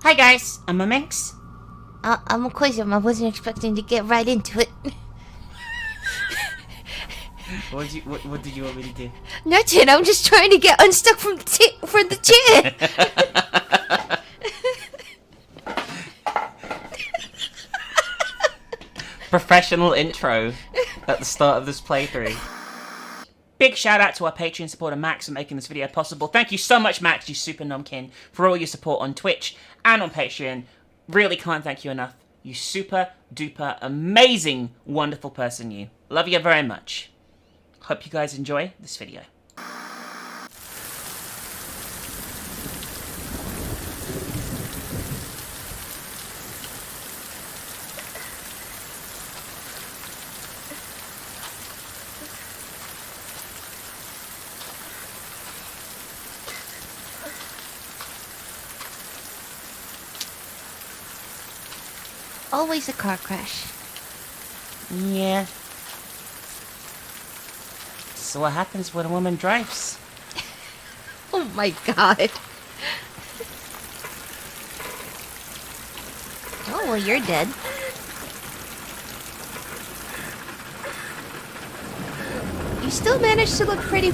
Hi guys, I'm a Minx. I'm a Quizum. I wasn't expecting to get right into it. What did you want me to do? Nothing. I'm just trying to get unstuck from the chair. Professional intro at the start of this playthrough. Big shout out to our Patreon supporter Max for making this video possible. Thank you so much, Max, you super nomkin, for all your support on Twitch and on Patreon. Really can't thank you enough. You super duper amazing wonderful person, you. Love you very much. Hope you guys enjoy this video. Always a car crash. Yeah. So what happens when a woman drives? Oh my god. Oh, well, you're dead. You still managed to look pretty,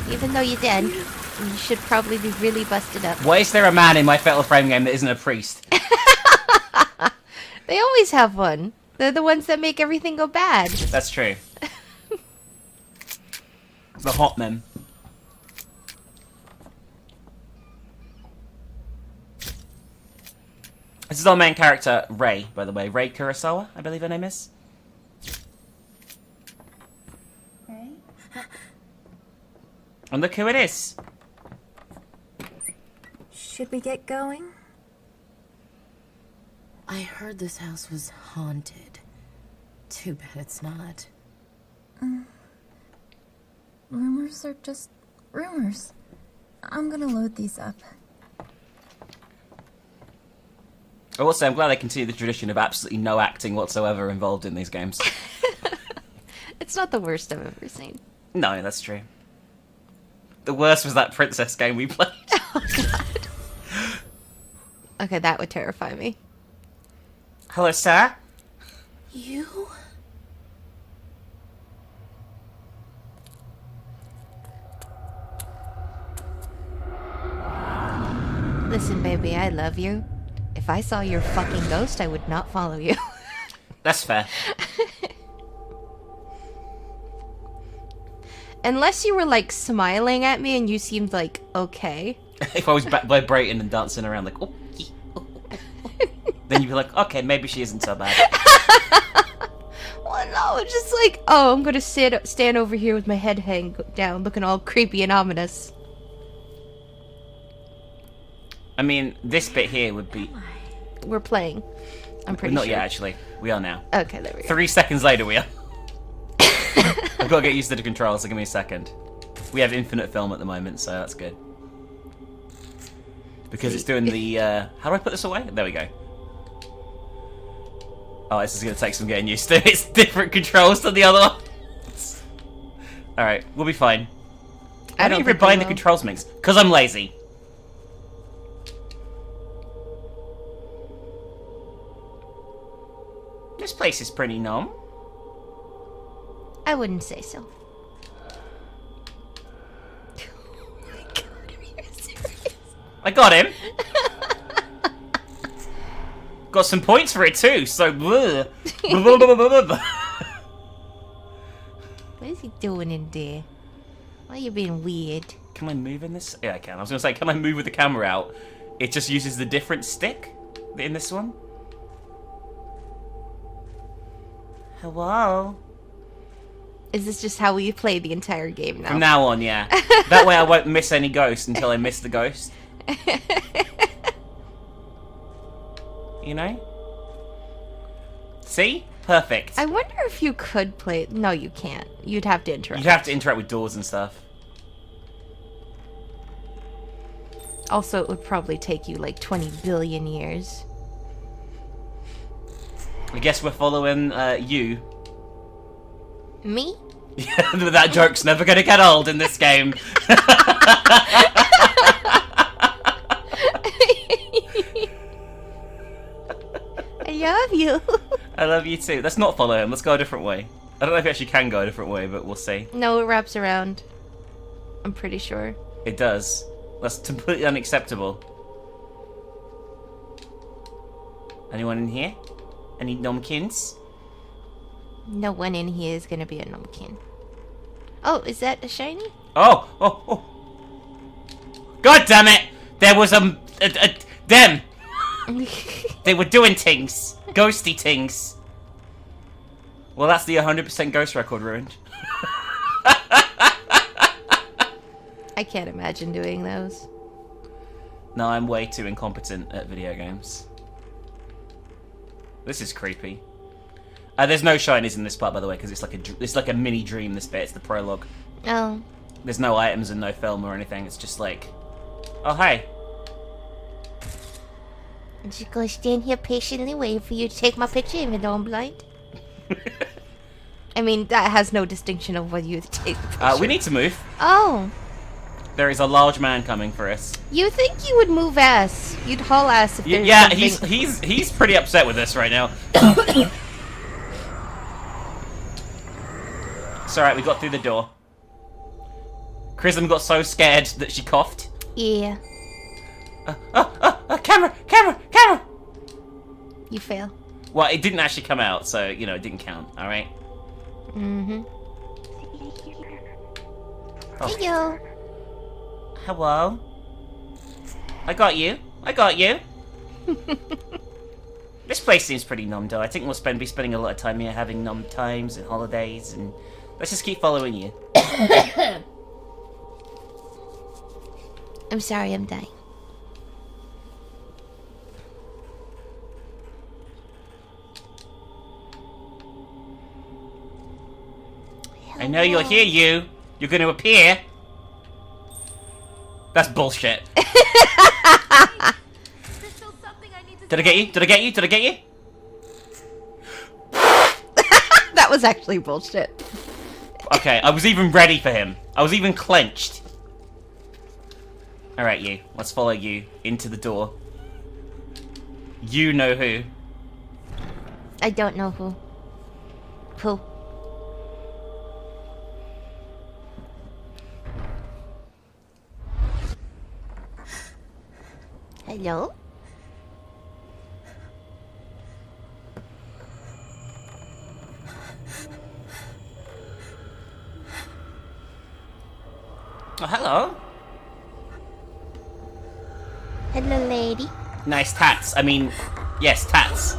even though you're dead. You should probably be really busted up. Why is there a man in my Fatal Frame game that isn't a priest? They always have one. They're the ones that make everything go bad. That's true. The hot men. This is our main character, Rei, by the way. Rei Kurosawa, I believe her name is. Rei? And look who it is. Should we get going? I heard this house was haunted. Too bad it's not. Rumors are just rumors. I'm gonna load these up. Also, I'm glad I continue the tradition of absolutely no acting whatsoever involved in these games. It's not the worst I've ever seen. No, that's true. The worst was that princess game we played. Oh god. Okay, that would terrify me. Hello, sir. You? Listen, baby, I love you. If I saw your fucking ghost, I would not follow you. That's fair. Unless you were, like, smiling at me and you seemed, like, okay. If I was vibrating and dancing around like, oh, then you'd be like, okay, maybe she isn't so bad. Well, no, it's just like, oh, I'm gonna stand over here with my head hang down, looking all creepy and ominous. I mean, this bit here would be... We're playing. I'm pretty Not sure. yet, actually. We are now. Okay, there we go. 3 seconds later, we are. I've got to get used to the controls, so give me a second. We have infinite film at the moment, so that's good. Because it's doing the... how do I put this away? There we go. Oh, this is going to take some getting used to. It's different controls than the other ones. Alright, we'll be fine. Why don't you rebind the controls mix? Because I'm lazy. This place is pretty numb. I wouldn't say so. Oh my god, are you serious? I got him. Got some points for it too, so... What is he doing in there? Why are you being weird? Can I move in this? Yeah, I can. I was going to say, can I move with the camera out? It just uses the different stick in this one. Hello? Is this just how we play the entire game now? From now on, yeah. That way I won't miss any ghost until I miss the ghost. You know? See? Perfect. I wonder if you could play... No, you can't. You'd have to interact. You'd have to interact with doors and stuff. Also, it would probably take you like 20 billion years. I guess we're following you. Me? Yeah, that joke's never gonna get old in this game. love you. I love you too. Let's not follow him. Let's go a different way. I don't know if you actually can go a different way, but we'll see. No, it wraps around. I'm pretty sure. It does. That's completely unacceptable. Anyone in here? Any nomkins? No one in here is gonna be a numbkin. Oh, is that a shiny? Oh! Oh! Oh! God damn it! There was them! They were doing things! Ghosty things! Well, that's the 100% ghost record ruined. I can't imagine doing those. No, I'm way too incompetent at video games. This is creepy. There's no shinies in this part, by the way, because it's like a mini dream. This bit, it's the prologue. Oh. There's no items and no film or anything. It's just like, oh hey. I'm just gonna stand here patiently waiting for you to take my picture, even though I'm blind. I mean, that has no distinction of whether you take the picture. We need to move. Oh. There is a large man coming for us. You think you would move ass? You'd haul ass if there's Yeah, something. he's pretty upset with us right now. It's alright, we got through the door. Chrism got so scared that she coughed. Yeah. Camera! You fail. Well, it didn't actually come out, so, you know, it didn't count, alright? Mm-hmm. Oh. Hey, yo. Hello? I got you. This place seems pretty numb, though. I think we'll be spending a lot of time here having numb times and holidays, and let's just keep following you. I'm sorry, I'm dying. I know you're here, you. You're going to appear. That's bullshit. Did I get you? That was actually bullshit. Okay, I was even ready for him. I was even clenched. Alright, you. Let's follow you into the door. You know who. I don't know who. Who? Hello? Oh, hello. Hello, lady. Nice tats. I mean, yes, tats.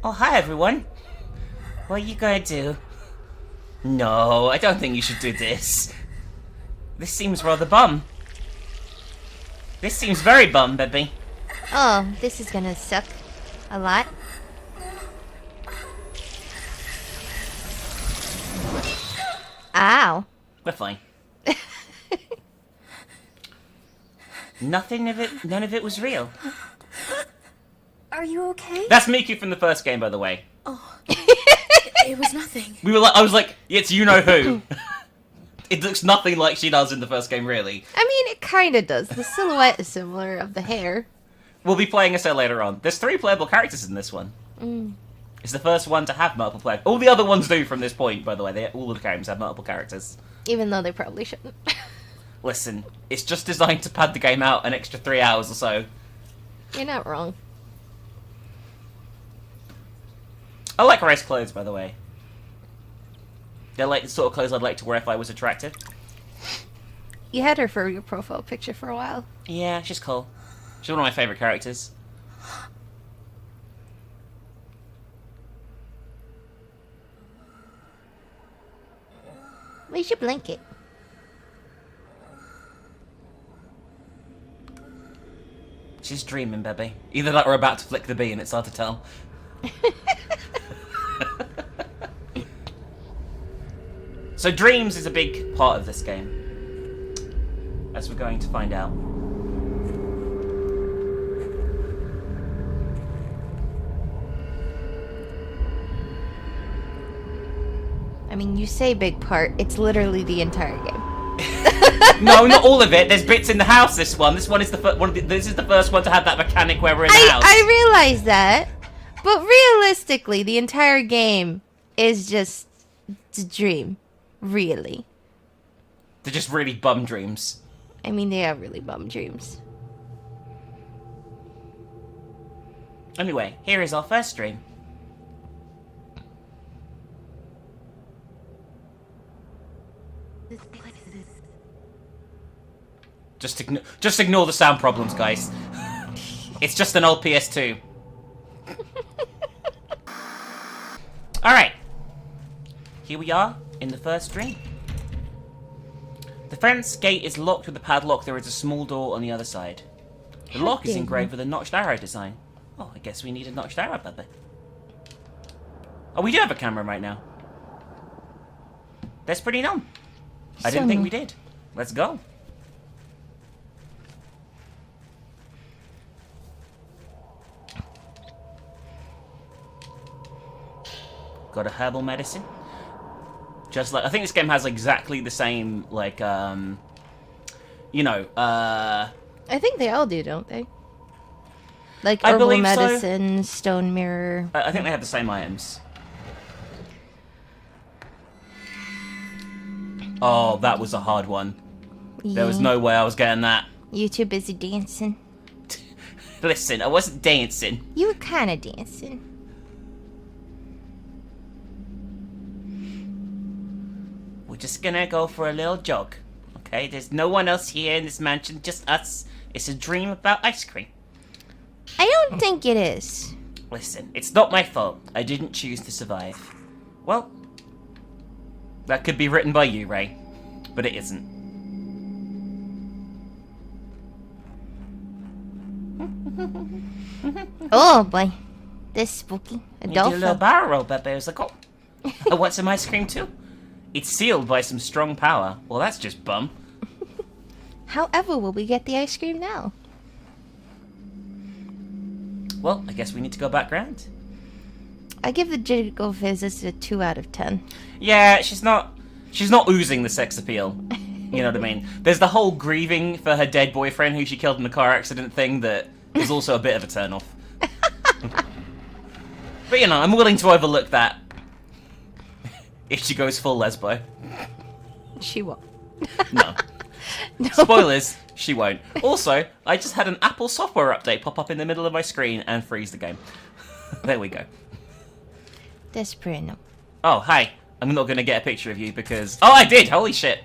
Oh, hi, everyone. What are you gonna do? No, I don't think you should do this. This seems rather bum. This seems very bum, baby. Oh, this is gonna suck a lot. Ow. We're fine. None of it was real. Are you okay? That's Miku from the first game, by the way. Oh. It was nothing. I was like, it's you know who. It looks nothing like she does in the first game, really. I mean, it kinda does. The silhouette is similar of the hair. We'll be playing as her later on. There's 3 playable characters in this one. It's the first one to have multiple players. All the other ones do from this point, by the way. All the games have multiple characters. Even though they probably shouldn't. Listen, it's just designed to pad the game out an extra 3 hours or so. You're not wrong. I like Ray's clothes, by the way. They're like the sort of clothes I'd like to wear if I was attractive. You had her for your profile picture for a while. Yeah, she's cool. She's one of my favourite characters. Where's your blanket? She's dreaming, baby. Either that or about to flick the bee and it's hard to tell. So dreams is a big part of this game, as we're going to find out. I mean, you say big part. It's literally the entire game. No, not all of it. There's bits in the house. This one is the this is the first one to have that mechanic where we're in the house. I realize that, but realistically, the entire game is just a dream. Really. They're just really bum dreams. I mean, they are really bum dreams. Anyway, here is our first dream. Just ignore the sound problems, guys. It's just an old PS2. Alright. Here we are, in the first dream. The fence gate is locked with a padlock. There is a small door on the other side. The lock is engraved with a notched arrow design. Oh, I guess we need a notched arrow, baby. Oh, we do have a camera right now. That's pretty dumb. I didn't think we did. Let's go. Got a herbal medicine. Just like, I think this game has exactly the same, like, you know, I think they all do, don't they? Like I herbal believe so. medicine, stone mirror. I think they have the same items. Oh, that was a hard one. There was no way I was getting that. You too busy dancing. Listen, I wasn't dancing. You were kind of dancing. We're just gonna go for a little jog. Okay, there's no one else here in this mansion, just us. It's a dream about ice cream. I don't think it is. Listen, it's not my fault. I didn't choose to survive. Well, that could be written by you, Ray. But it isn't. Oh boy. This spooky. You did a little barrel roll, Pepe. I was like, oh, I want some ice cream too. It's sealed by some strong power. Well, that's just bum. However, will we get the ice cream now? Well, I guess we need to go back round. I give the jiggle physics a 2 out of 10. Yeah, she's not oozing the sex appeal. You know what I mean? There's the whole grieving for her dead boyfriend who she killed in a car accident thing that is also a bit of a turn-off. But, you know, I'm willing to overlook that. If she goes full lesbo. She won't. No. No. Spoilers, she won't. Also, I just had an Apple software update pop up in the middle of my screen and freeze the game. There we go. Desperino. Oh, hi. I'm not going to get a picture of you because... Oh, I did! Holy shit!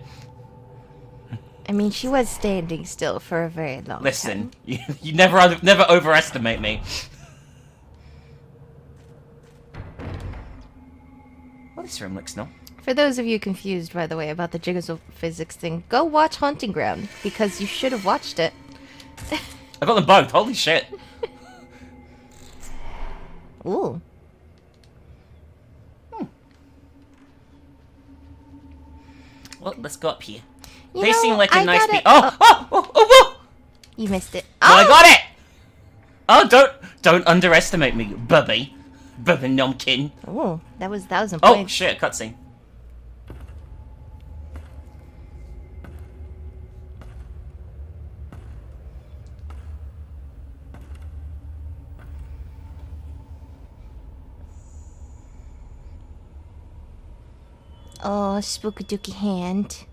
I mean, she was standing still for a very long time. Listen, you never overestimate me. Well, this room looks nice. For those of you confused, by the way, about the jiggle physics thing, go watch Haunting Ground, because you should have watched it. I got them both, holy shit. Ooh. Well, let's go up here. You They know, seem like a I nice gotta- Oh! You missed it. Well, I got it! Oh, don't underestimate me, Bubby. Bubby Nomkin. Oh, that was 1,000 Oh, points. shit, cutscene. Oh, spooky dooky hand.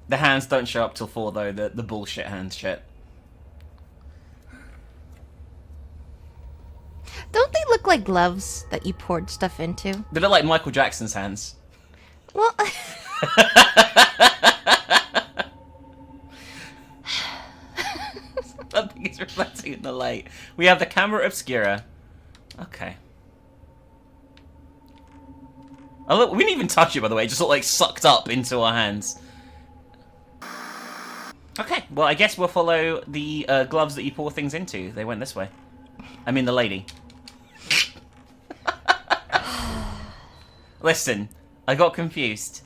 The hands don't show up till 4, though, the bullshit hands shit. Don't they look like gloves that you poured stuff into? They look like Michael Jackson's hands. Well... Something is reflecting in the light. We have the Camera Obscura. Okay. Oh, look, we didn't even touch it, by the way. It just looked like sucked up into our hands. Okay, well, I guess we'll follow the gloves that you pour things into. They went this way. I mean, the lady. Listen, I got confused.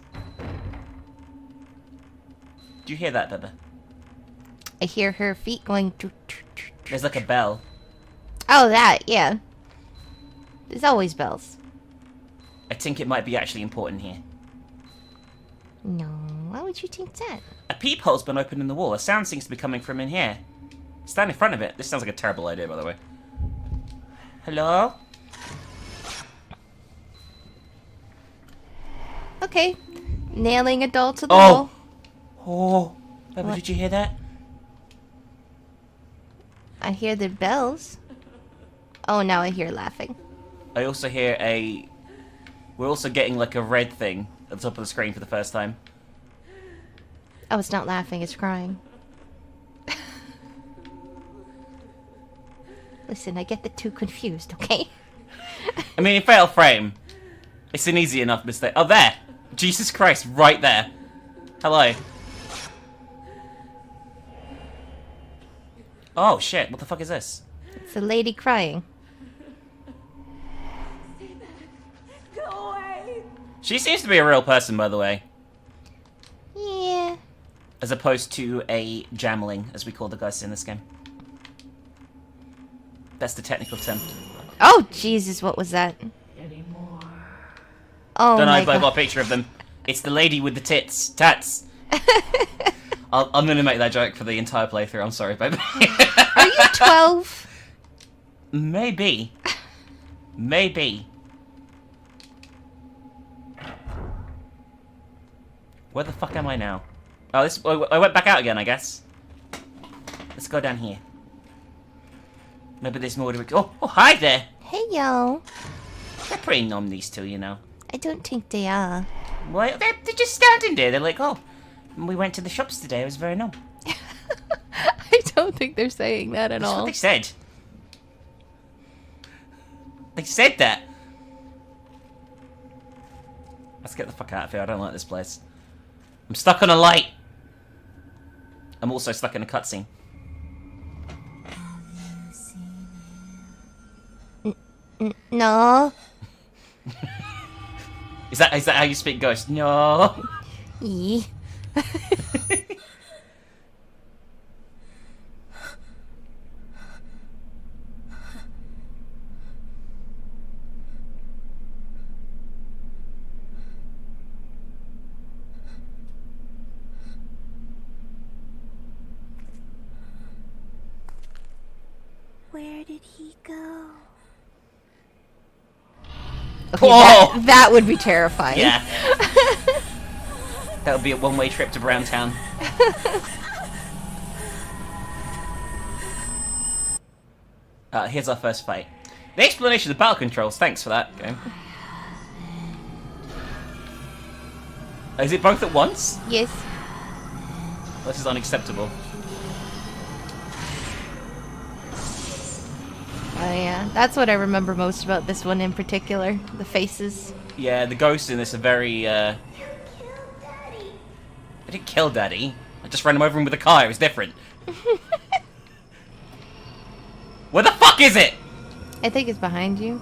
Do you hear that, Bubba? I hear her feet going... There's like a bell. Oh, that, yeah. There's always bells. I think it might be actually important here. No, Why would you think that? A peephole's been opened in the wall. A sound seems to be coming from in here. Stand in front of it. This sounds like a terrible idea, by the way. Hello? Okay. Nailing a doll to the wall. Oh. Bubba, did you hear that? I hear the bells. Oh, now I hear laughing. I also hear a... We're also getting like a red thing at the top of the screen for the first time. Oh, it's not laughing, it's crying. Listen, I get the two confused, okay? I mean, in Fatal Frame, it's an easy enough mistake. Oh, there! Jesus Christ, right there. Hello. Oh, shit, what the fuck is this? It's a lady crying. Go away. She seems to be a real person, by the way. Yeah. As opposed to a jamling, as we call the guys in this game. That's the technical term. Oh, Jesus, what was that? Oh, Don't know, my but I've got God. a picture of them. It's the lady with the tits. Tats. I'm gonna make that joke for the entire playthrough. I'm sorry, baby. Are you 12? Maybe. Maybe. Where the fuck am I now? Oh, this. I went back out again, I guess. Let's go down here. Maybe there's more to it. Oh, hi there. Hey, yo. They're pretty numb, these two, you know. I don't think they are. Well, they're just standing there. They're like, oh, we went to the shops today. It was very numb. I don't think they're saying that at That's all. what they said. They said that. Let's get the fuck out of here. I don't like this place. I'm stuck on a light. I'm also stuck in a cutscene. No. Is that how you speak Ghost? No. Yee. Where did he go? Okay, Whoa! that would be terrifying. Yeah. That would be a one-way trip to Brown Town. Here's our first fight. The explanation of the battle controls. Thanks for that game. Is it both at once? Yes. This is unacceptable. Oh yeah, that's what I remember most about this one in particular. The faces. Yeah, the ghosts in this are very, I didn't kill Daddy. I just ran him over him with a car. It was different. Where the fuck is it? I think it's behind you.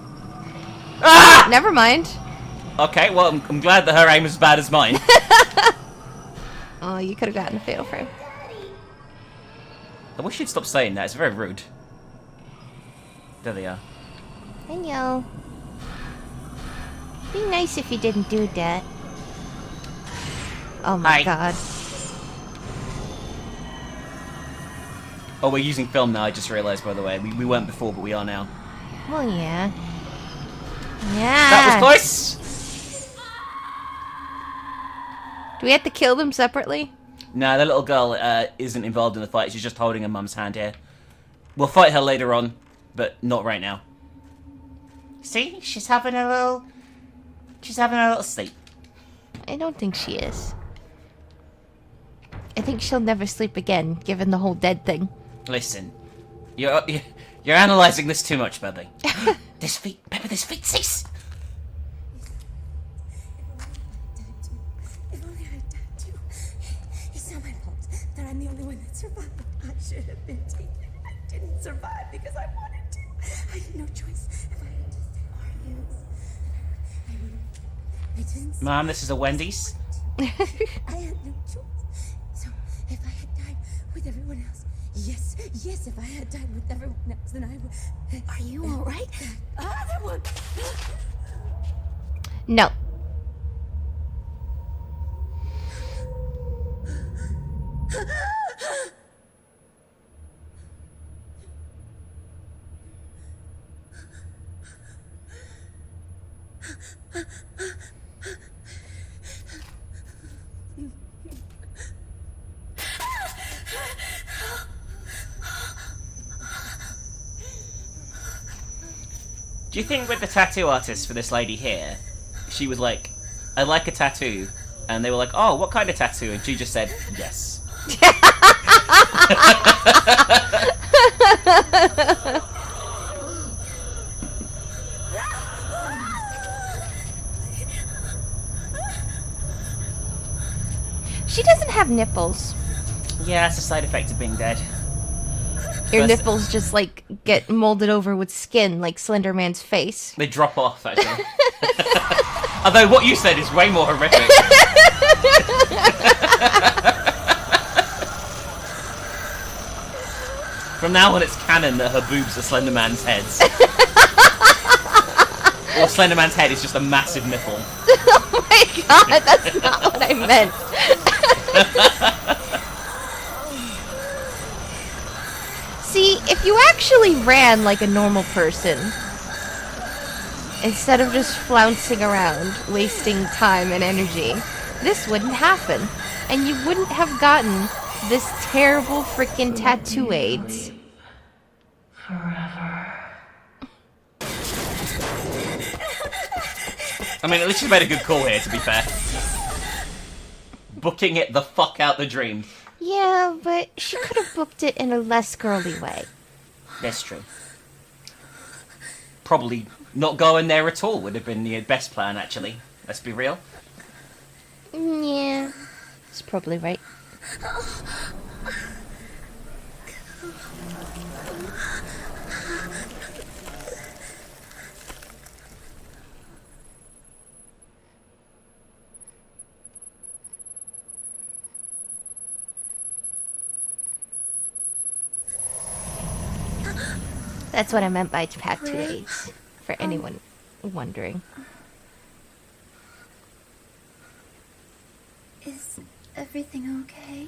Ah! Never mind. Okay, well, I'm glad that her aim is as bad as mine. Oh, you could have gotten a fatal frame. I wish you'd stop saying that. It's very rude. There they are. Hello. Be nice if you didn't do that. Oh my Hi. God. Oh, we're using film now, I just realised, by the way. We weren't before, but we are now. Well, yeah. Yeah. That was close! Do we have to kill them separately? Nah, the little girl isn't involved in the fight. She's just holding her mum's hand here. We'll fight her later on, but not right now. See? She's having a little sleep. I don't think she is. I think she'll never sleep again, given the whole dead thing. Listen, you're analysing this too much, baby. This feet, Pepper, this feet, cease! If only I had died too. It's not my fault that I'm the only one that survived. I should have been taken. I didn't survive because I wanted to. I had no choice. If I had just argued, I would have. I didn't. Mom, this is a Wendy's. I had no choice. So if I had died with everyone else, yes, if I had died with everyone else, then I would. Are you all right? Other one. No. Do you think with the tattoo artist for this lady here, she was like, I like a tattoo, and they were like, oh, what kind of tattoo? And she just said, yes. She doesn't have nipples. Yeah, it's a side effect of being dead. Your First- nipples just, like, get molded over with skin, like Slender Man's face. They drop off, actually. Although what you said is way more horrific. From now on, it's canon that her boobs are Slender Man's heads. Or Slender Man's head is just a massive nipple. Oh my god, that's not what I meant. See, if you actually ran like a normal person, instead of just flouncing around, wasting time and energy, this wouldn't happen. And you wouldn't have gotten this terrible freaking tattoo AIDS. I mean, at least you made a good call here, to be fair. Booking it the fuck out the dream. Yeah, but she could have booked it in a less girly way. That's true. Probably not going there at all would have been the best plan, actually. Let's be real. Yeah, it's probably right. That's what I meant by tattoo AIDS, for anyone wondering. Is everything okay?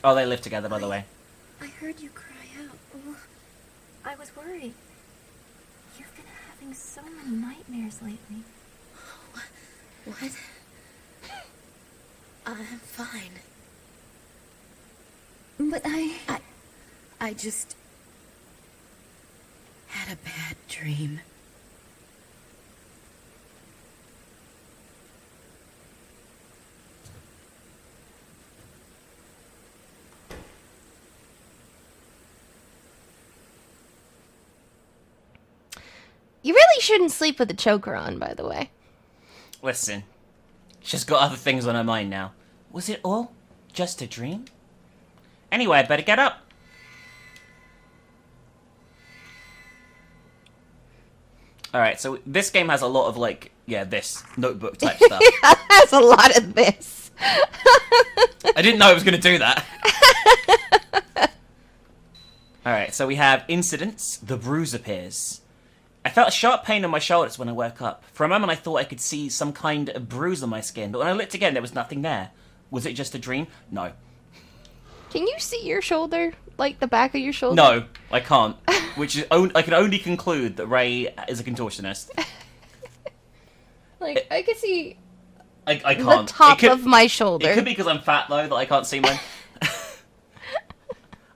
Oh, they live together, by the way. I heard you cry out. Oh, I was worried. You've been having so many nightmares lately. What? I'm fine. But I just had a bad dream. You really shouldn't sleep with a choker on, by the way. Listen, she's got other things on her mind now. Was it all just a dream? Anyway, I better get up. Alright, so this game has a lot of, like, yeah, this notebook type stuff. That's a lot of this. I didn't know I was going to do that. Alright, so we have incidents. The bruise appears. I felt a sharp pain on my shoulders when I woke up. For a moment I thought I could see some kind of bruise on my skin, but when I looked again there was nothing there. Was it just a dream? No. Can you see your shoulder? Like the back of your shoulder? No, I can't. Which is I can only conclude that Ray is a contortionist. Like, I can see I can't. the top It could- of my shoulder. It could be because I'm fat though that I can't see mine.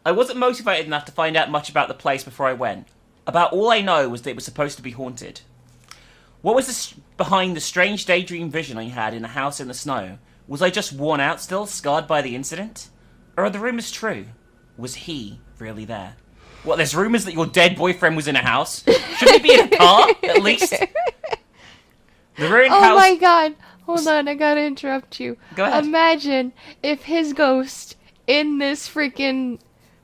I wasn't motivated enough to find out much about the place before I went. About all I know was that it was supposed to be haunted. What was behind the strange daydream vision I had in a house in the snow? Was I just worn out still, scarred by the incident? Or are the rumours true? Was he really there? What, there's rumours that your dead boyfriend was in a house? Shouldn't he be in a car, at least? The ruined Oh house... my god. Hold on, I gotta interrupt you. Go ahead. Imagine if his ghost in this freaking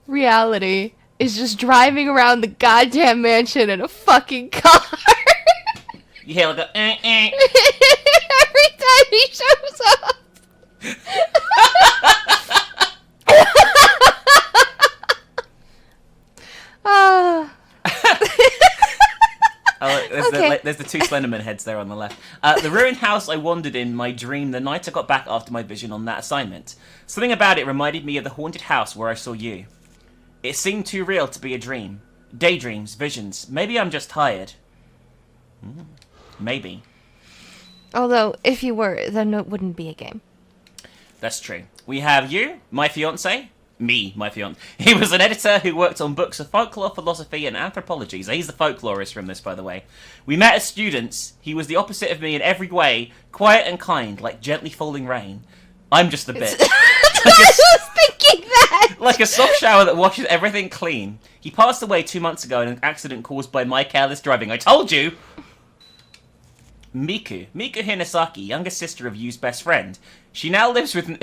reality is just driving around the goddamn mansion in a fucking car. You hear like a... Every time he shows up. Ah. Oh, look, Okay. there's the two Slenderman heads there on the left. The ruined house I wandered in my dream the night I got back after my vision on that assignment. Something about it reminded me of the haunted house where I saw you. It seemed too real to be a dream. Daydreams, visions. Maybe I'm just tired. Maybe. Although, if you were, then it wouldn't be a game. That's true. We have you, my fiancé. Me, my fiancé. He was an editor who worked on books of folklore, philosophy, and anthropology. So he's the folklorist from this, by the way. We met as students. He was the opposite of me in every way. Quiet and kind, like gently falling rain. I'm just a bitch. I was thinking that! Like a soft shower that washes everything clean. He passed away 2 months ago in an accident caused by my careless driving. I told you! Miku Hinasaki, younger sister of Yu's best friend. She now lives with...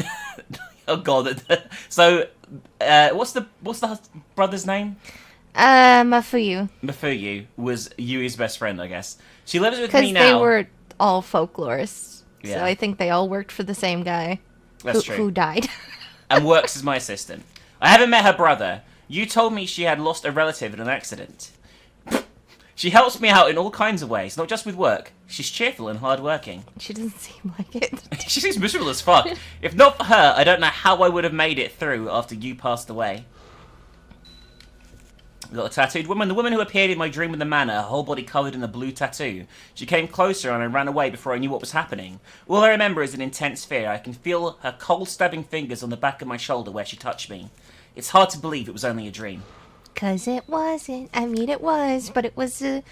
Oh god. So, what's the brother's name? Mafuyu. Mafuyu was Yui's best friend, I guess. She lives with Because me now. they were all folklorists. Yeah. So I think they all worked for the same guy. That's true. Who died. And works as my assistant. I haven't met her brother. You told me she had lost a relative in an accident. She helps me out in all kinds of ways, not just with work. She's cheerful and hardworking. She doesn't seem like it. She seems miserable as fuck. If not for her, I don't know how I would have made it through after you passed away. We got a tattooed woman. The woman who appeared in my dream in the manor, her whole body covered in a blue tattoo. She came closer and I ran away before I knew what was happening. All I remember is an intense fear. I can feel her cold stabbing fingers on the back of my shoulder where she touched me. It's hard to believe it was only a dream. 'Cause it wasn't. I mean, it was, but it was a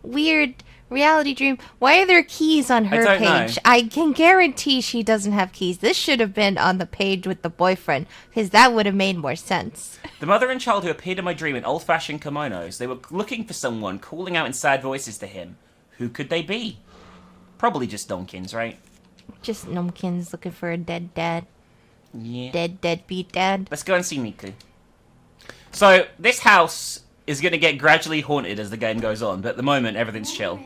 weird reality dream. Why are there keys on her don't page? know. I can guarantee she doesn't have keys. This should have been on the page with the boyfriend, because that would have made more sense. The mother and child who appeared in my dream in old-fashioned kimonos, they were looking for someone, calling out in sad voices to him. Who could they be? Probably just Donkins, right? Just Nomkins looking for a dead dad. Yeah. Deadbeat dad. Let's go and see Miku. So, this house is going to get gradually haunted as the game goes on, but at the moment, everything's chill.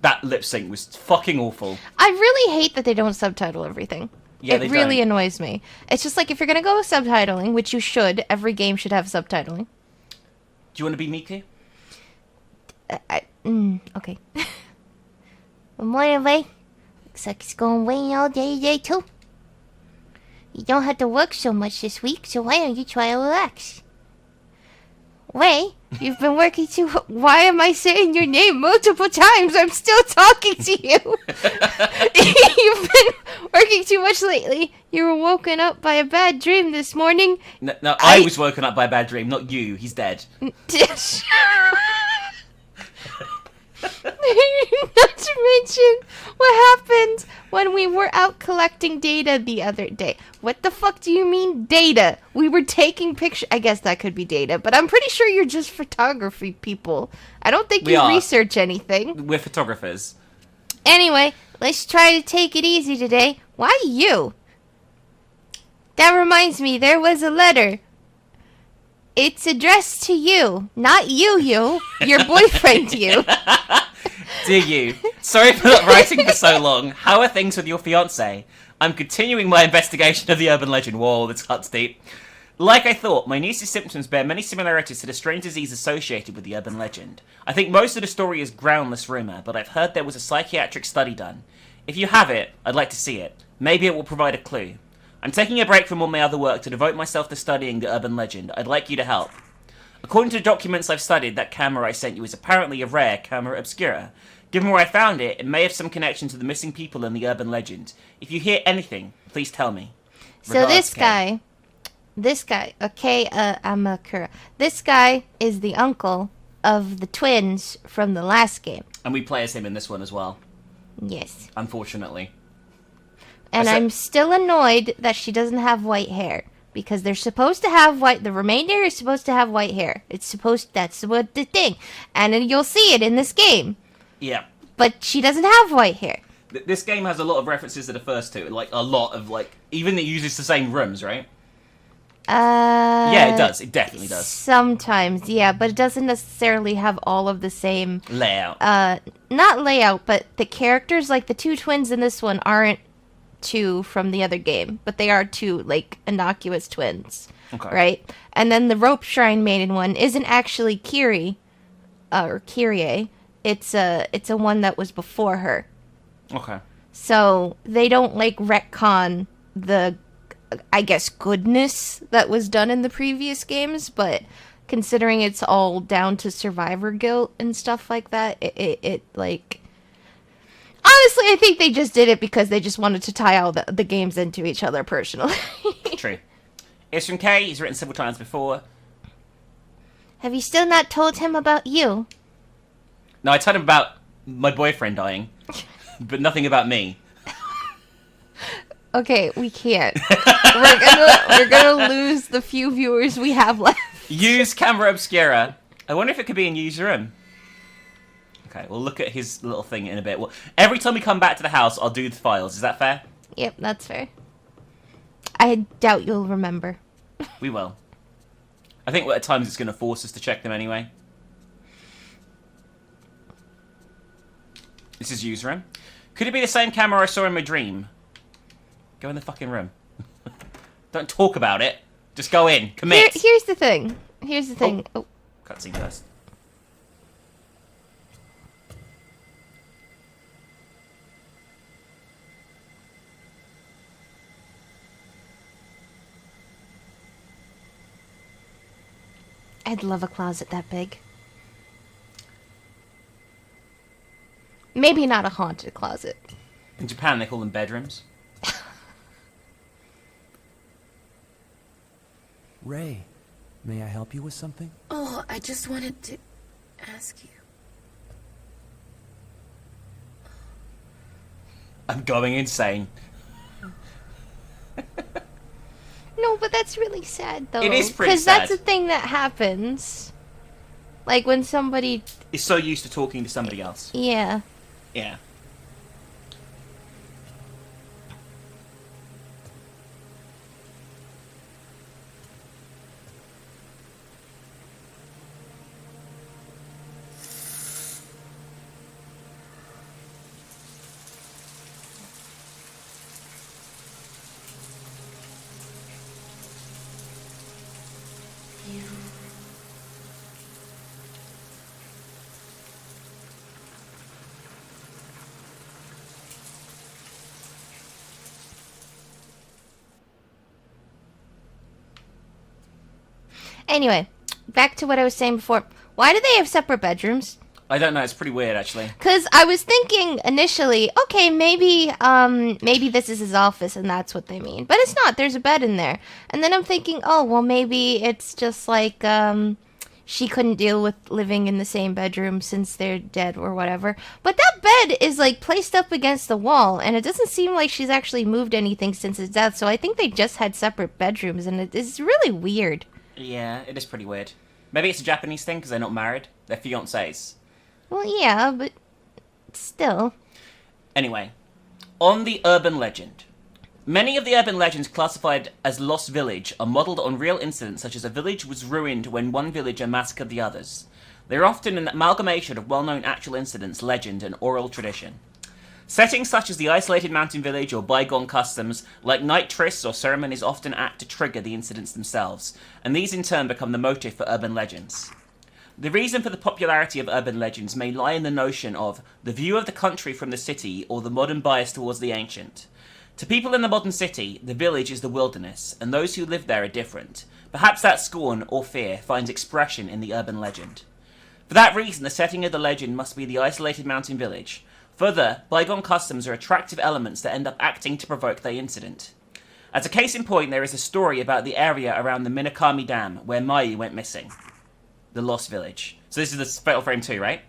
That lip sync was fucking awful. I really hate that they don't subtitle everything. Yeah, it they really don't. annoys me. It's just like, if you're going to go with subtitling, which you should, every game should have subtitling. Do you want to be Miku? Okay. Good morning, Ray. Looks like it's going rain all day today, too. You don't have to work so much this week, so why don't you try to relax? Ray, you've been working too... Why am I saying your name multiple times? I'm still talking to you. You've been working too much lately. You were woken up by a bad dream this morning. No, I was woken up by a bad dream, not you. He's dead. Not to mention what happened when we were out collecting data the other day. What the fuck do you mean data? We were taking pictures. I guess that could be data, but I'm pretty sure you're just photography people. I don't think We you are. research anything. We're photographers. Anyway, let's try to take it easy today. Why you? That reminds me, there was a letter. It's addressed to you. Not you. Your boyfriend, you. Dear you, sorry for not writing for so long. How are things with your fiancé? I'm continuing my investigation of the urban legend. Whoa, this cuts deep. Like I thought, my niece's symptoms bear many similarities to the strange disease associated with the urban legend. I think most of the story is groundless rumour, but I've heard there was a psychiatric study done. If you have it, I'd like to see it. Maybe it will provide a clue. I'm taking a break from all my other work to devote myself to studying the urban legend. I'd like you to help. According to the documents I've studied, that camera I sent you is apparently a rare Camera Obscura. Given where I found it, it may have some connection to the missing people in the urban legend. If you hear anything, please tell me. So Regards, Kay. this guy, okay, Amakura. This guy is the uncle of the twins from the last game. And we play as him in this one as well, Yes. unfortunately. And I'm still annoyed that she doesn't have white hair. Because they're supposed to have white... The remainder is supposed to have white hair. That's what the thing. And then you'll see it in this game. Yeah. But she doesn't have white hair. This game has a lot of references to the first two. Like, a lot of, like... Even it uses the same rooms, right? Yeah, it does. It definitely does. Sometimes, yeah. But it doesn't necessarily have all of the same... Layout. Not layout, but the characters, like the two twins in this one aren't two from the other game, but they are two, like, innocuous twins. Okay. Right? And then the Rope Shrine Maiden one isn't actually Kiri, or Kyrie. it's a one that was before her. Okay. So they don't like retcon the, I guess, goodness that was done in the previous games, but considering it's all down to survivor guilt and stuff like that, it like... Honestly, I think they just did it because they just wanted to tie all the games into each other personally. True. It's from Kay. He's written several times before. Have you still not told him about you? No, I told him about my boyfriend dying, but nothing about me. Okay, we can't. we're gonna lose the few viewers we have left. Use Camera Obscura. I wonder if it could be in Use Room. Okay, we'll look at his little thing in a bit. Well, every time we come back to the house, I'll do the files. Is that fair? Yep, that's fair. I doubt you'll remember. We will. I think at times it's going to force us to check them anyway. This is Use Room. Could it be the same camera I saw in my dream? Go in the fucking room. Don't talk about it. Just go in. Commit. Here's the thing. Here's the thing. Oh. Cutscene first. I'd love a closet that big. Maybe not a haunted closet. In Japan, they call them bedrooms. Ray, may I help you with something? Oh, I just wanted to ask you. I'm going insane. No, but that's really sad, though. It is pretty Because sad. that's a thing that happens. Like, when somebody... Is so used to talking to somebody else. Yeah. Yeah. Anyway, back to what I was saying before. Why do they have separate bedrooms? I don't know. It's pretty weird, actually. Because I was thinking initially, okay, maybe this is his office and that's what they mean. But it's not. There's a bed in there. And then I'm thinking, oh, well, maybe it's just like she couldn't deal with living in the same bedroom since they're dead or whatever. But that bed is, like, placed up against the wall, and it doesn't seem like she's actually moved anything since his death. So I think they just had separate bedrooms, and it's really weird. Yeah, it is pretty weird. Maybe it's a Japanese thing because they're not married. They're fiancés. Well, yeah, but still. Anyway, on the urban legend. Many of the urban legends classified as Lost Village are modelled on real incidents such as a village was ruined when one villager massacred the others. They are often an amalgamation of well-known actual incidents, legend, and oral tradition. Settings such as the isolated mountain village or bygone customs, like night trysts or ceremonies, often act to trigger the incidents themselves, and these in turn become the motive for urban legends. The reason for the popularity of urban legends may lie in the notion of the view of the country from the city or the modern bias towards the ancient. To people in the modern city, the village is the wilderness, and those who live there are different. Perhaps that scorn or fear finds expression in the urban legend. For that reason, the setting of the legend must be the isolated mountain village. Further, bygone customs are attractive elements that end up acting to provoke the incident. As a case in point, there is a story about the area around the Minakami Dam where Mai went missing. The Lost Village. So this is the Fatal Frame 2, right?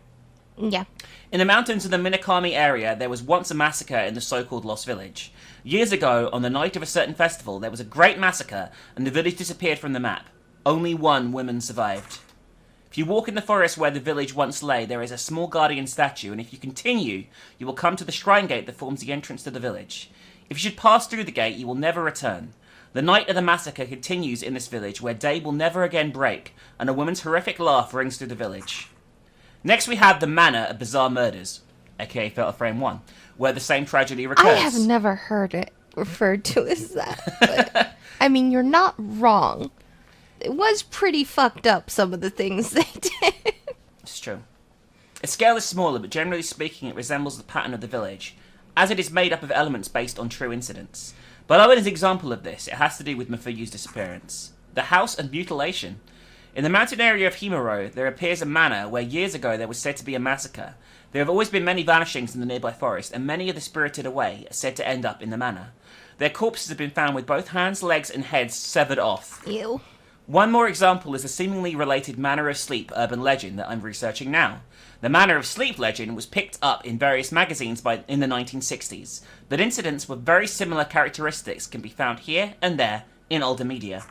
Yeah. In the mountains of the Minakami area, there was once a massacre in the so-called Lost Village. Years ago, on the night of a certain festival, there was a great massacre, and the village disappeared from the map. Only one woman survived. If you walk in the forest where the village once lay, there is a small guardian statue, and if you continue, you will come to the shrine gate that forms the entrance to the village. If you should pass through the gate, you will never return. The night of the massacre continues in this village, where day will never again break, and a woman's horrific laugh rings through the village. Next we have the Manor of Bizarre Murders, aka Fatal Frame 1, where the same tragedy recurs. I have never heard it referred to as that. But, I mean, you're not wrong. It was pretty fucked up, some of the things they did. It's true. Its scale is smaller, but generally speaking it resembles the pattern of the village, as it is made up of elements based on true incidents. Below an example of this, it has to do with Mifuyu's disappearance. The house and mutilation. In the mountain area of Himuro, there appears a manor where years ago there was said to be a massacre. There have always been many vanishings in the nearby forest, and many of the spirited away are said to end up in the manor. Their corpses have been found with both hands, legs, and heads severed off. Ew. One more example is the seemingly related Manor of Sleep urban legend that I'm researching now. The Manor of Sleep legend was picked up in various magazines in the 1960s, but incidents with very similar characteristics can be found here and there in older media.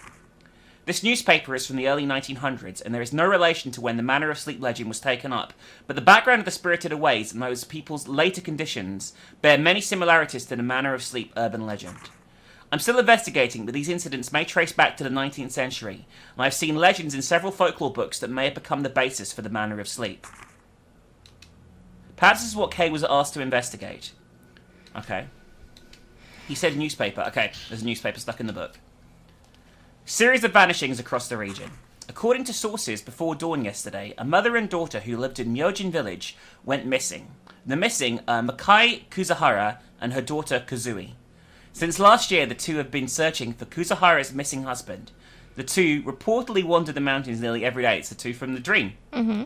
This newspaper is from the early 1900s, and there is no relation to when the Manor of Sleep legend was taken up, but the background of the spirited aways and those people's later conditions bear many similarities to the Manor of Sleep urban legend. I'm still investigating, but these incidents may trace back to the 19th century, and I've seen legends in several folklore books that may have become the basis for the Manor of Sleep. Perhaps this is what Kay was asked to investigate. Okay. He said newspaper. Okay, there's a newspaper stuck in the book. Series of vanishings across the region. According to sources before dawn yesterday, a mother and daughter who lived in Myojin village went missing. The missing are Makai Kuzuhara and her daughter Kazui. Since last year, the two have been searching for Kuzuhara's missing husband. The two reportedly wandered the mountains nearly every day. It's the two from the dream. Mm-hmm.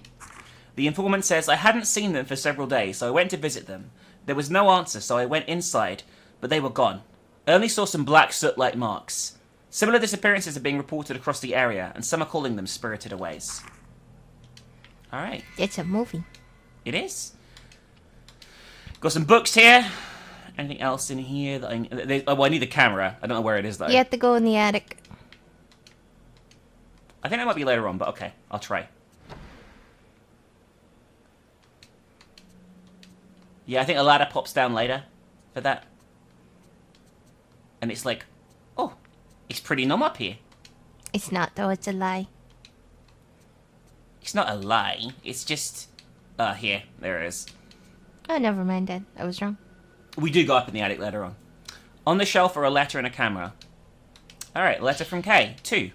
The informant says, I hadn't seen them for several days, so I went to visit them. There was no answer, so I went inside, but they were gone. I only saw some black soot-like marks. Similar disappearances are being reported across the area, and some are calling them spirited aways. Alright. It's a movie. It is. Got some books here. Anything else in here that I need the camera. I don't know where it is, though. You have to go in the attic. I think that might be later on, but okay. I'll try. Yeah, I think a ladder pops down later for that. And it's like, oh, it's pretty numb up here. It's not, though. It's a lie. It's not a lie. It's just... here. There it is. Oh, never mind, Dad. I was wrong. We do go up in the attic later on. On the shelf are a letter and a camera. Alright, letter from Kay. 2.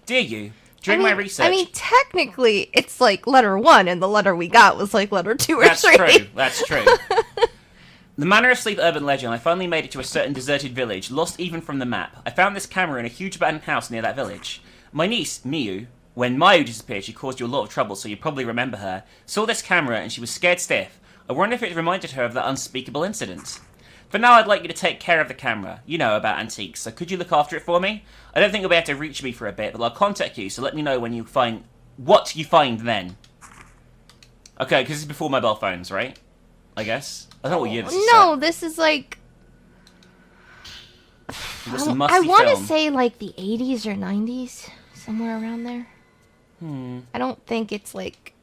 Dear you, during my research... I mean, technically, it's like letter 1, and the letter we got was like letter 2 or 3. That's true. That's true. The Manor of Sleep urban legend, I finally made it to a certain deserted village, lost even from the map. I found this camera in a huge abandoned house near that village. My niece, Miyu, when Mayu disappeared, she caused you a lot of trouble, so you probably remember her, saw this camera and she was scared stiff. I wonder if it reminded her of that unspeakable incident. For now, I'd like you to take care of the camera. You know about antiques, so could you look after it for me? I don't think you'll be able to reach me for a bit, but I'll contact you, so let me know when you find... what you find then. Okay, because this is before mobile phones, right? I guess. I don't know what year this is No, set. this is like... This musty I want to film. say like the 80s or 90s. Somewhere around there. I don't think it's like...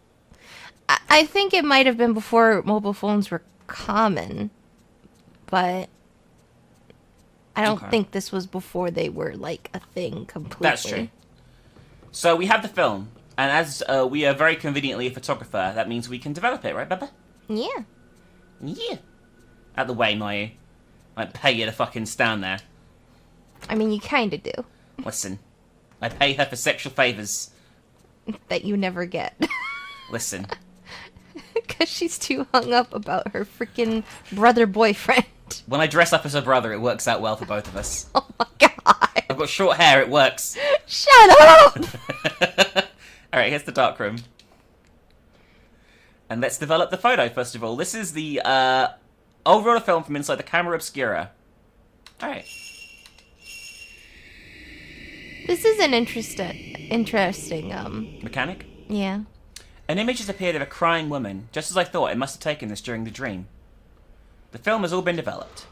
I think it might have been before mobile phones were common. But... I don't think this was before they were like a thing completely. That's true. So we have the film, and as we are very conveniently a photographer, that means we can develop it, right, Bubba? Yeah. Yeah. Out the way, Mayu. I pay you to fucking stand there. I mean, you kind of do. Listen. I pay her for sexual favors. That you never get. Listen. Because she's too hung up about her freaking brother boyfriend. When I dress up as her brother, it works out well for both of us. Oh my god. I've got short hair, it works. Shut up! Alright, here's the darkroom. And let's develop the photo, first of all. This is the overall film from inside the Camera Obscura. Alright. This is an interesting, Mechanic? yeah. An image has appeared of a crying woman. Just as I thought, it must have taken this during the dream. The film has all been developed.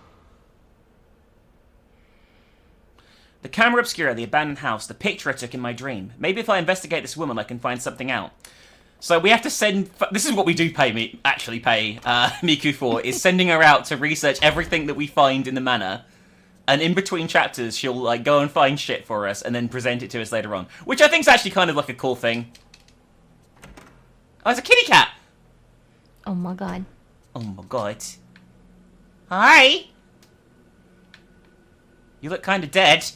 The Camera Obscura, the abandoned house, the picture I took in my dream. Maybe if I investigate this woman, I can find something out. So we have to send... This is what we do pay Miku for, is sending her out to research everything that we find in the manor. And in between chapters, she'll like go and find shit for us and then present it to us later on. Which I think is actually kind of like a cool thing. Oh, it's a kitty cat! Oh my god. Oh my god. Hi! You look kind of dead.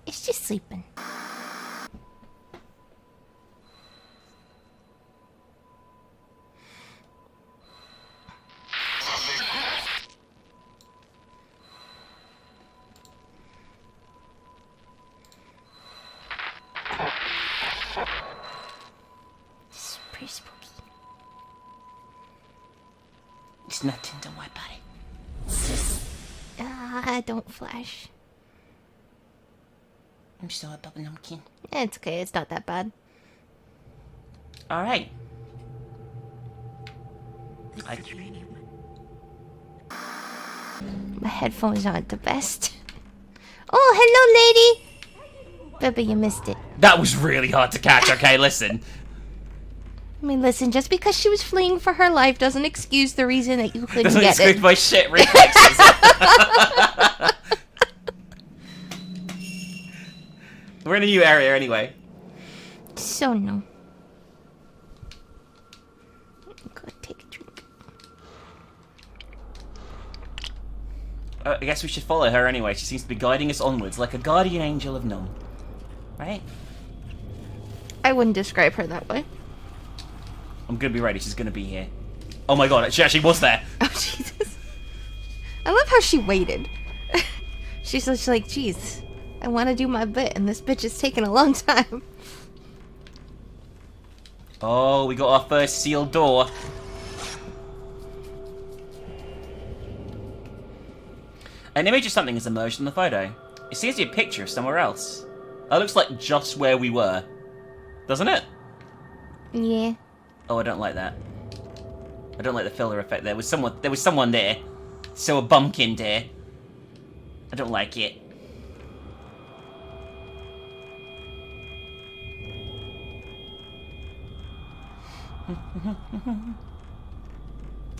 It's just sleeping. It's nothing, don't worry about it. Don't flash. I'm sorry about the numbkin. It's okay, it's not that bad. Alright. My headphones aren't the best. Oh, hello, lady! Bubba, you missed it. That was really hard to catch, okay, listen. I mean, listen, just because she was fleeing for her life doesn't excuse the reason that you couldn't Doesn't get exclude it. my shit reflexes. We're in a new area anyway. So no. Go take a drink. I guess we should follow her anyway. She seems to be guiding us onwards like a guardian angel of Nome. Right? I wouldn't describe her that way. I'm gonna be ready. She's gonna be here. Oh my god, she actually was there. Oh, Jesus. I love how she waited. She's just like, jeez, I want to do my bit, and this bitch is taking a long time. Oh, we got our first sealed door. An image of something has emerged in the photo. It seems to be a picture of somewhere else. That looks like just where we were. Doesn't it? Yeah. Oh, I don't like that. I don't like the filler effect. There was someone there. So a bumpkin there. I don't like it.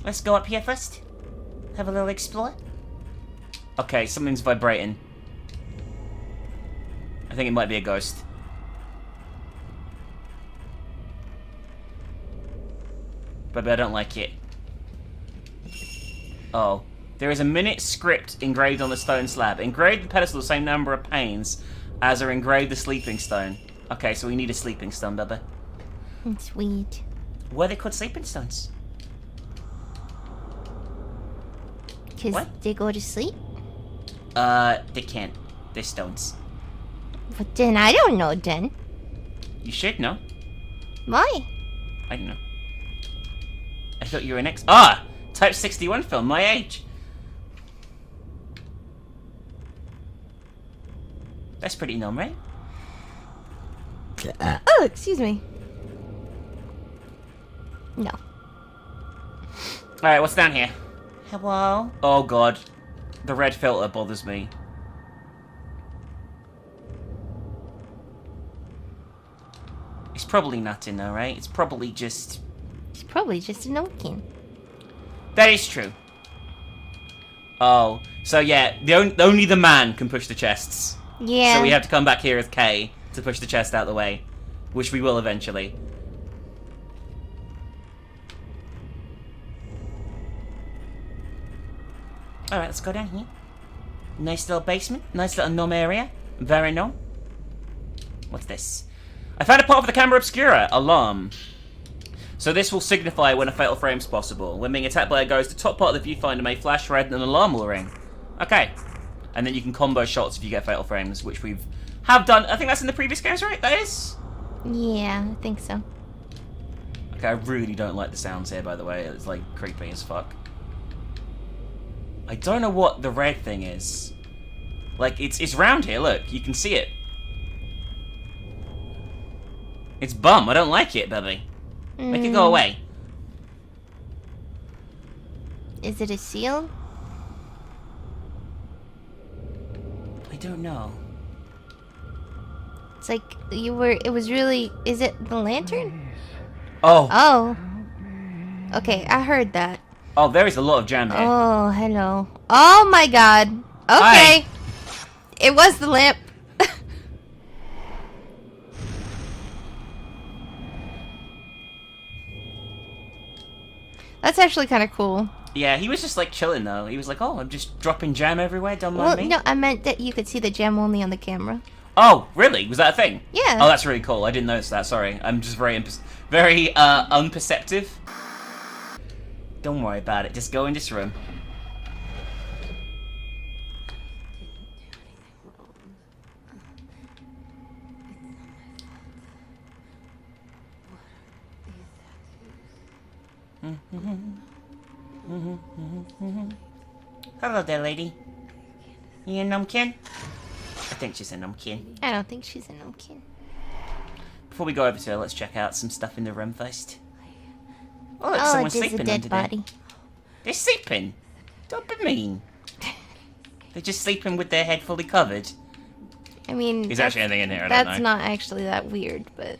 Let's go up here first. Have a little explore. Okay, something's vibrating. I think it might be a ghost. But I don't like it. Oh. There is a minute script engraved on the stone slab. Engraved the pedestal the same number of panes as are engraved the sleeping stone. Okay, so we need a sleeping stone, Bubba. It's weird. Why are they called sleeping stones? Because What? they go to sleep? They can't. They're stones. But then I don't know, then. You should know. Why? I don't know. I thought you were an ex- Ah! Type 61 film, my age. That's pretty numb, right? Oh, excuse me. No. Alright, what's down here? Hello? Oh god. The red filter bothers me. It's probably nothing though, right? It's probably just... It's probably just a Nokin. That is true. Oh. So yeah, only the man can push the chests. Yeah. So we have to come back here as Kay to push the chest out of the way. Which we will eventually. Alright, let's go down here. Nice little basement. Nice little gnome area. Very gnome. What's this? I found a part of the Camera Obscura. Alarm. So this will signify when a fatal frame is possible. When being attacked by a ghost, the top part of the viewfinder may flash red and an alarm will ring. Okay. And then you can combo shots if you get fatal frames, which we've done. I think that's in the previous games, right? That is? Yeah, I think so. Okay, I really don't like the sounds here, by the way. It's like creepy as fuck. I don't know what the red thing is. Like, it's round here, look. You can see it. It's bum. I don't like it, baby. Make it go away. Is it a seal? I don't know. It's like it was really, is it the lantern? Oh. Oh. Okay, I heard that. Oh, there is a lot of jam here. Oh, hello. Oh my god. Okay. Hi. It was the lamp. That's actually kind of cool. Yeah, he was just like chilling though. He was like, "Oh, I'm just dropping jam everywhere. Don't Well, mind me." no, I meant that you could see the gem only on the camera. Oh, really? Was that a thing? Yeah. Oh, that's really cool. I didn't notice that. Sorry, I'm just very unperceptive. Don't worry about it. Just go in this room. Hello there, lady. You a numbkin? I think she's a numbkin. I don't think she's a numbkin. Before we go over to her, let's check out some stuff in the room first. Oh, look, Oh, someone's just a sleeping dead under there. body. They're sleeping? Don't be mean. They're just sleeping with their head fully covered. I mean, There's actually anything in here, I don't that's know. not actually that weird, but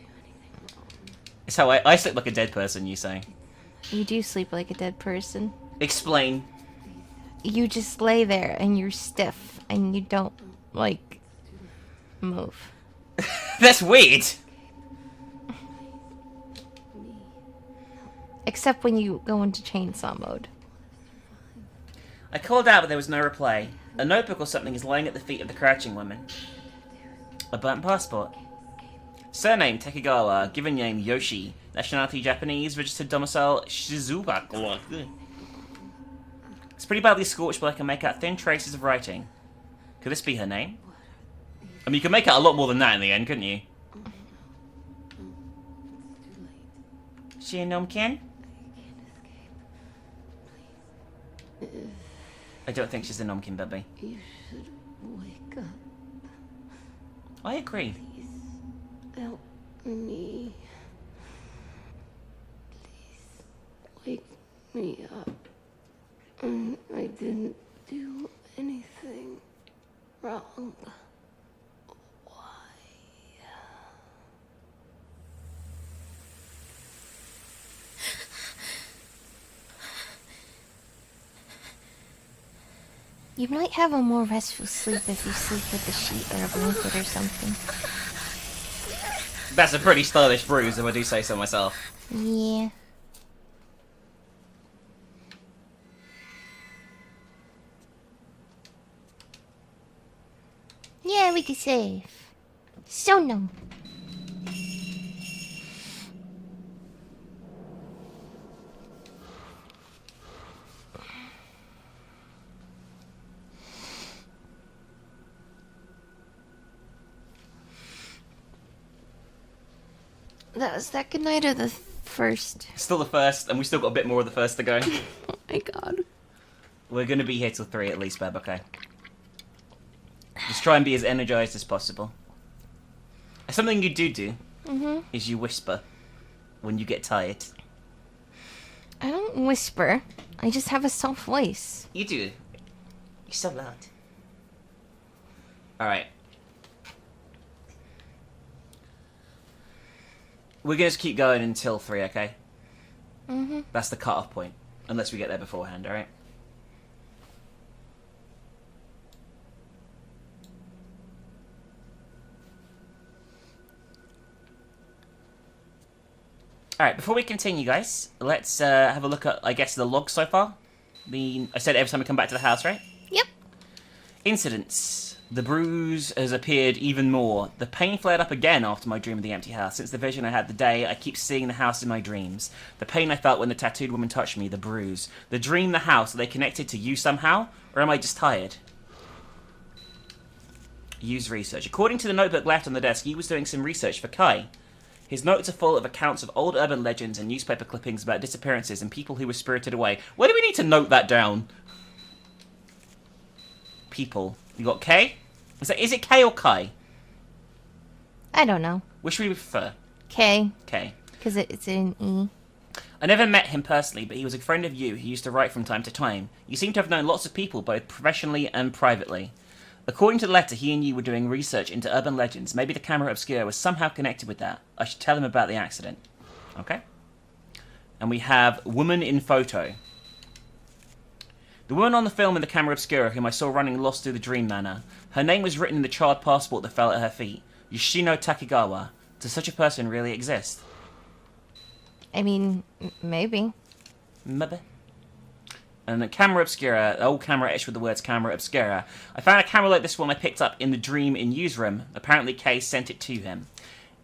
It's how I sleep like a dead person, you say. you do sleep like a dead person. Explain. You just lay there and you're stiff and you don't, like, move. That's weird. Except when you go into chainsaw mode. I called out, but there was no reply. A notebook or something is lying at the feet of the crouching woman. A burnt passport. Surname Takegawa. Given name Yoshi. Nationality Japanese. Registered domicile Shizuoka. It's pretty badly scorched, but I can make out thin traces of writing. Could this be her name? I mean, you could make out a lot more than that in the end, couldn't you? She a numbkin? I don't think she's a numbkin, baby. You should wake up. I agree. Help me. Please wake me up. I didn't do anything wrong. You might have a more restful sleep if you sleep with a sheet or a blanket or something. That's a pretty stylish bruise, if I do say so myself. Yeah. Yeah, we can save. So no. That was second night or the first? Still the first, and we still got a bit more of the first to go. Oh my god. We're gonna be here till 3 at least, Beb, okay? Just try and be as energized as possible. Something you do is you whisper when you get tired. I don't whisper. I just have a soft voice. You do. You're so loud. Alright. We're gonna just keep going until 3, okay? That's the cut-off point. Unless we get there beforehand, alright? Alright, before we continue, guys, let's have a look at, I guess, the logs so far. I said every time we come back to the house, right? Yep. Incidents. The bruise has appeared even more. The pain flared up again after my dream of the empty house. Since the vision I had the day, I keep seeing the house in my dreams. The pain I felt when the tattooed woman touched me, the bruise. The dream, the house, are they connected to you somehow? Or am I just tired? Use research. According to the notebook left on the desk, he was doing some research for Kai. His notes are full of accounts of old urban legends and newspaper clippings about disappearances and people who were spirited away. Where do we need to note that down? People. You got K? Is it K or Kai? I don't know. Which should we prefer? K. K. Because it's an E. I never met him personally, but he was a friend of you who used to write from time to time. You seem to have known lots of people, both professionally and privately. According to the letter, he and you were doing research into urban legends. Maybe the Camera Obscura was somehow connected with that. I should tell him about the accident. Okay? And we have Woman in Photo. The woman on the film in the Camera Obscura whom I saw running lost through the dream manor. Her name was written in the charred passport that fell at her feet. Yoshino Takegawa. Does such a person really exist? I mean, maybe. Maybe. And the Camera Obscura, the old camera etched with the words Camera Obscura. I found a camera like this one I picked up in the dream in Use Room. Apparently Kay sent it to him.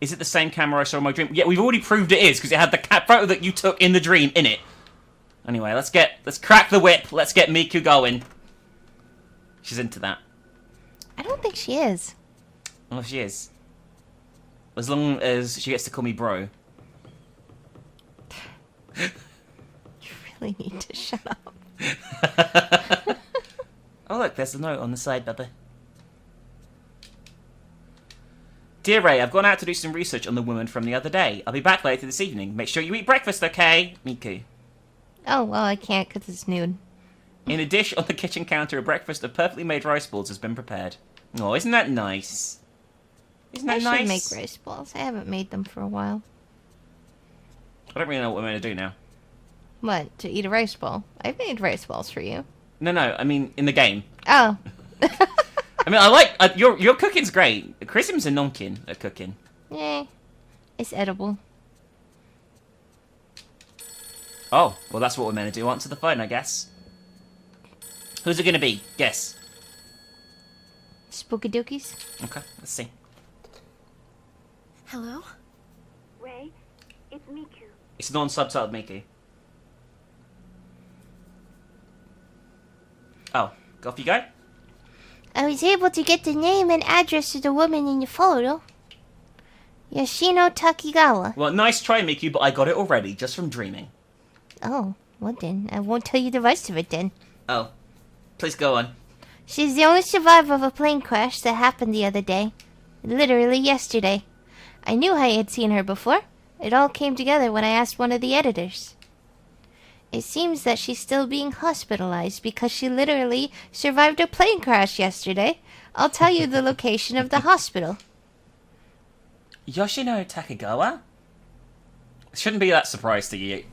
Is it the same camera I saw in my dream? Yeah, we've already proved it is, because it had the photo that you took in the dream in it. Anyway, let's crack the whip. Let's get Miku going. She's into that. I don't think she is. Well, she is. As long as she gets to call me bro. You're really need to shut up. Oh look, there's a note on the side, Bubba. Dear Ray, I've gone out to do some research on the woman from the other day. I'll be back later this evening. Make sure you eat breakfast, okay? Miku. Oh, well, I can't because it's noon. In a dish on the kitchen counter, a breakfast of perfectly made rice balls has been prepared. Oh, isn't that nice? Isn't that I nice? should make rice balls. I haven't made them for a while. I don't really know what we're going to do now. What? To eat a rice ball? I've made rice balls for you. No, I mean, in the game. Oh. I mean, I like... your cooking's great. Chrism's a nonkin at cooking. Eh. It's edible. Oh, well, that's what we're meant to do. Answer the phone, I guess. Who's it going to be? Guess. Spooky dookies? Okay, let's see. Hello? Ray, it's Miku. It's non-subtitled Mickey. Oh, off you go? I was able to get the name and address of the woman in the photo. Yoshino Takigawa. Well, nice try, Mickey, but I got it already, just from dreaming. Oh, well then, I won't tell you the rest of it then. Oh, please go on. She's the only survivor of a plane crash that happened the other day. Literally yesterday. I knew I had seen her before. It all came together when I asked one of the editors. It seems that she's still being hospitalized because she literally survived a plane crash yesterday. I'll tell you the location of the hospital. Yoshino Takegawa? Shouldn't be that surprised to you.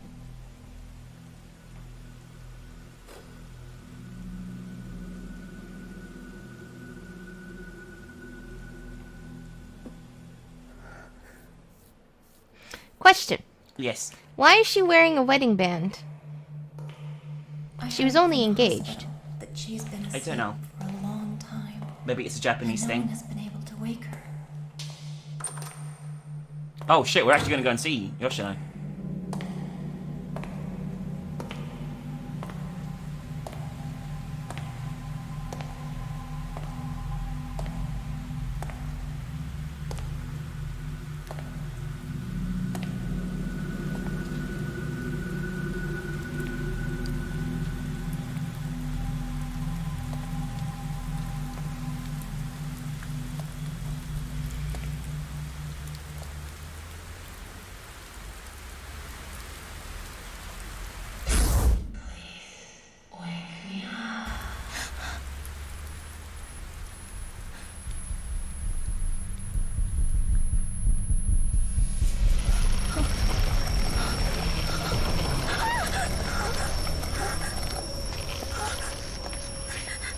Question. Yes. Why is she wearing a wedding band? She was only engaged. That she's been I don't know. for a long time. Maybe it's a Japanese No one thing. has been able to wake her. Oh shit, we're actually going to go and see Yoshino.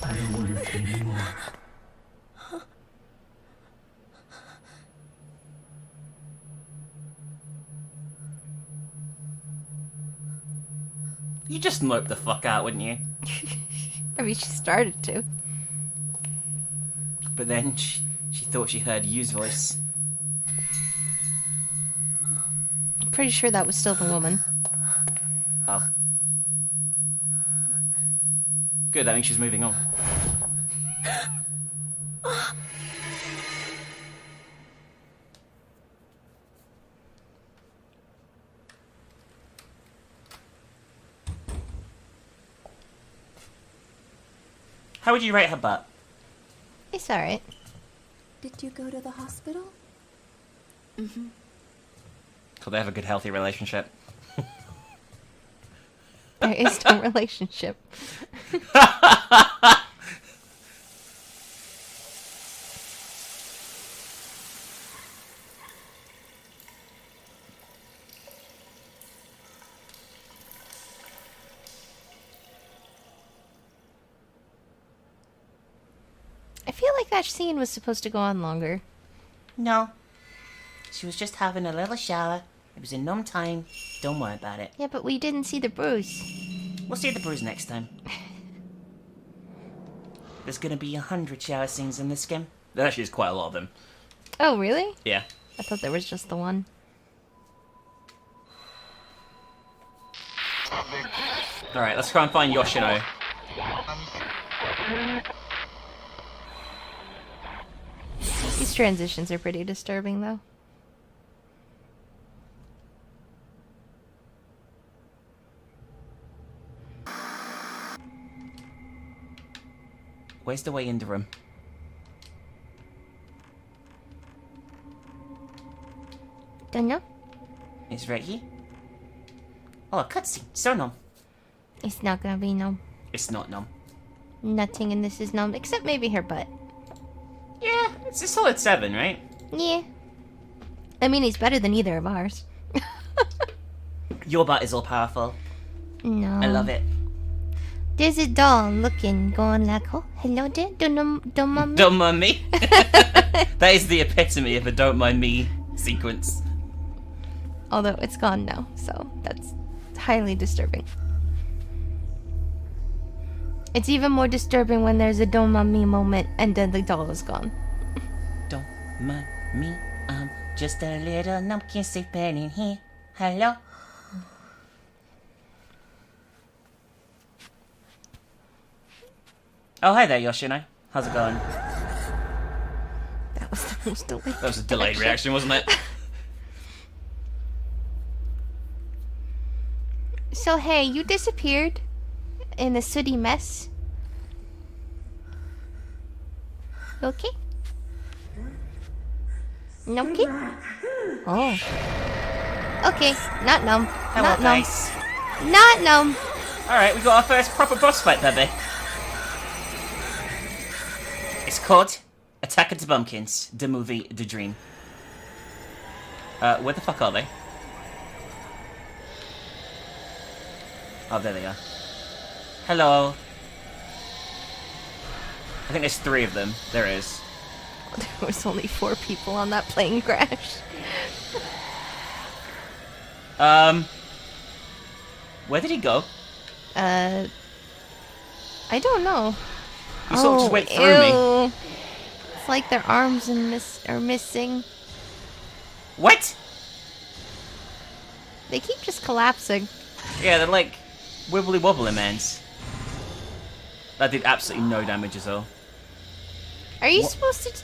I don't want your pain anymore. You just nope the fuck out, wouldn't you? I mean, she started to. But then she thought she heard Yu's voice. I'm pretty sure that was still the woman. Oh. Good, that means she's moving on. How would you rate her butt? It's alright. Did you go to the hospital? Could they have a good, healthy relationship? There is no relationship. I feel like that scene was supposed to go on longer. No. She was just having a little shower. It was in numb time. Don't worry about it. Yeah, but we didn't see the bruise. We'll see the bruise next time. There's gonna be 100 shower scenes in this game. There actually is quite a lot of them. Oh, really? Yeah. I thought there was just the one. Alright, let's try and find Yoshino. These transitions are pretty disturbing, though. Where's the way in the room? Don't know. It's right here. Oh, a cutscene. So numb. It's not gonna be numb. It's not numb. Nothing in this is numb, except maybe her butt. Yeah, it's a solid 7, right? Yeah. I mean, he's better than either of ours. Your butt is all powerful. No. I love it. There's a doll looking, going like, oh, hello there, don't mind me. Don't mind me. That is the epitome of a don't mind me sequence. Although it's gone now, so that's highly disturbing. It's even more disturbing when there's a don't mind me moment and then the doll is gone. Don't mind me. I'm just a little numpkin sleeping in here. Hello? Oh, hi there, Yoshino. How's it going? That was the most delayed. That was a delayed reaction, wasn't it? So hey, you disappeared in a sooty mess. You okay? Okay? Oh. Okay, not numb. Hello, Not numb. guys. Not numb. Alright, we got our first proper boss fight, baby. It's called Attack of the Bumpkins, the movie, the dream. Where the fuck are they? Oh, there they are. Hello. I think there's 3 of them. There is. There was only 4 people on that plane crash. Where did he go? I don't know. He sort of just went through me. Ew. It's like their arms are missing. What? They keep just collapsing. Yeah, they're like wibbly wobbly mans. That did absolutely no damage at all. Are you What? supposed to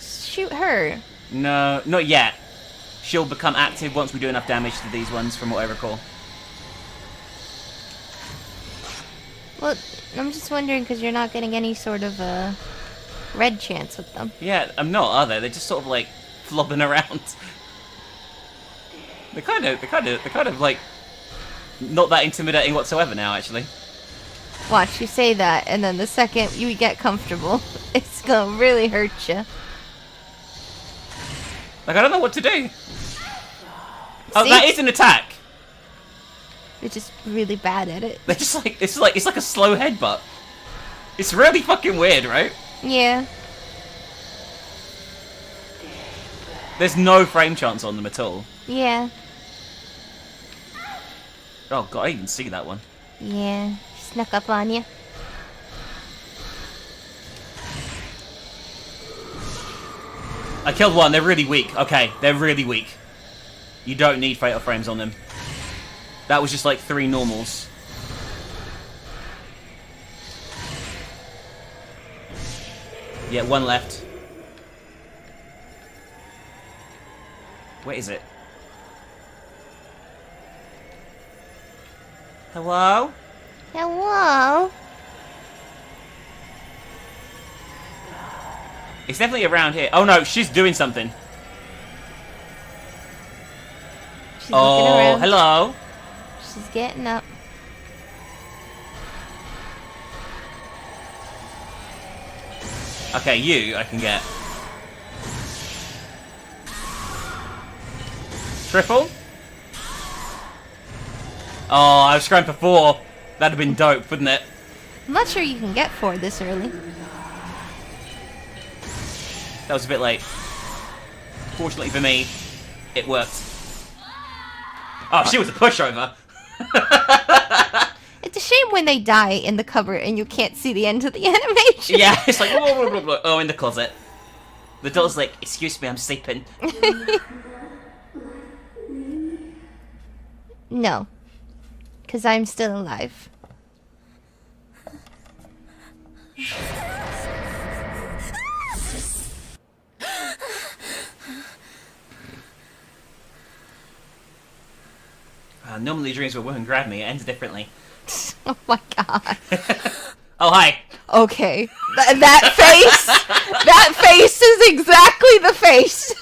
shoot her? No, not yet. She'll become active once we do enough damage to these ones, from what I recall. Well, I'm just wondering because you're not getting any sort of red chance with them. Yeah, I'm not, are they? They're just sort of like flobbing around. They're kind of like not that intimidating whatsoever now, actually. Watch, you say that, and then the second you get comfortable, it's gonna really hurt you. Like, I don't know what to do. Oh, that is an attack. You're just really bad at it. They're just like it's like a slow headbutt. It's really fucking weird, right? Yeah. There's no frame chance on them at all. Yeah. Oh god, I didn't even see that one. Yeah. Snuck up on you. I killed one. They're really weak. Okay, they're really weak. You don't need fatal frames on them. That was just like 3 normals. Yeah, 1 left. Where is it? Hello? Hello? It's definitely around here. Oh no, she's doing something. She's looking around. Hello? She's getting up. Okay, you I can get. Triple? Oh, I was going for 4. That'd have been dope, wouldn't it? I'm not sure you can get 4 this early. That was a bit late. Fortunately for me, it worked. Oh, she was a pushover. It's a shame when they die in the cover and you can't see the end of the animation. Yeah, it's like, whoa, whoa, whoa, whoa. Oh, in the closet. The doll's like, excuse me, I'm sleeping. No. Because I'm still alive. Normally dreams where women grab me, it ends differently. Oh my god. Oh, hi. Okay. That face! That face is exactly the face!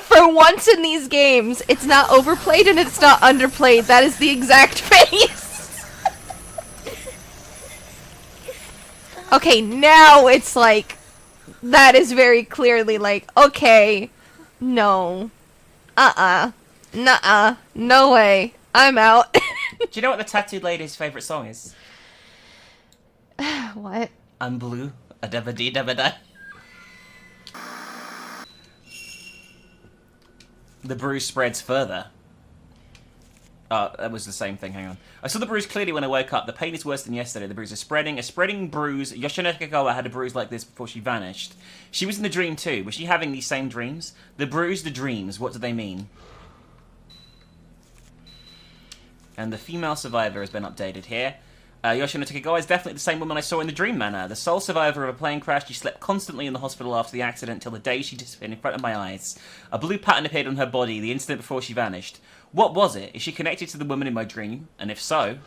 For once in these games, it's not overplayed and it's not underplayed. That is the exact face! Okay, now it's like... That is very clearly like, okay, no. Nuh-uh. No way. I'm out. Do you know what the tattooed lady's favourite song is? What? I'm blue. A dabba dee dabba da. The bruise spreads further. Oh, that was the same thing, hang on. I saw the bruise clearly when I woke up. The pain is worse than yesterday. The bruise is spreading. A spreading bruise. Yoshino Kagawa had a bruise like this before she vanished. She was in the dream too. Was she having these same dreams? The bruise, the dreams. What do they mean? And the female survivor has been updated here. Yoshino Takegawa is definitely the same woman I saw in the dream manor. The sole survivor of a plane crash. She slept constantly in the hospital after the accident until the day she disappeared in front of my eyes. A blue pattern appeared on her body the instant before she vanished. What was it? Is she connected to the woman in my dream? And if so...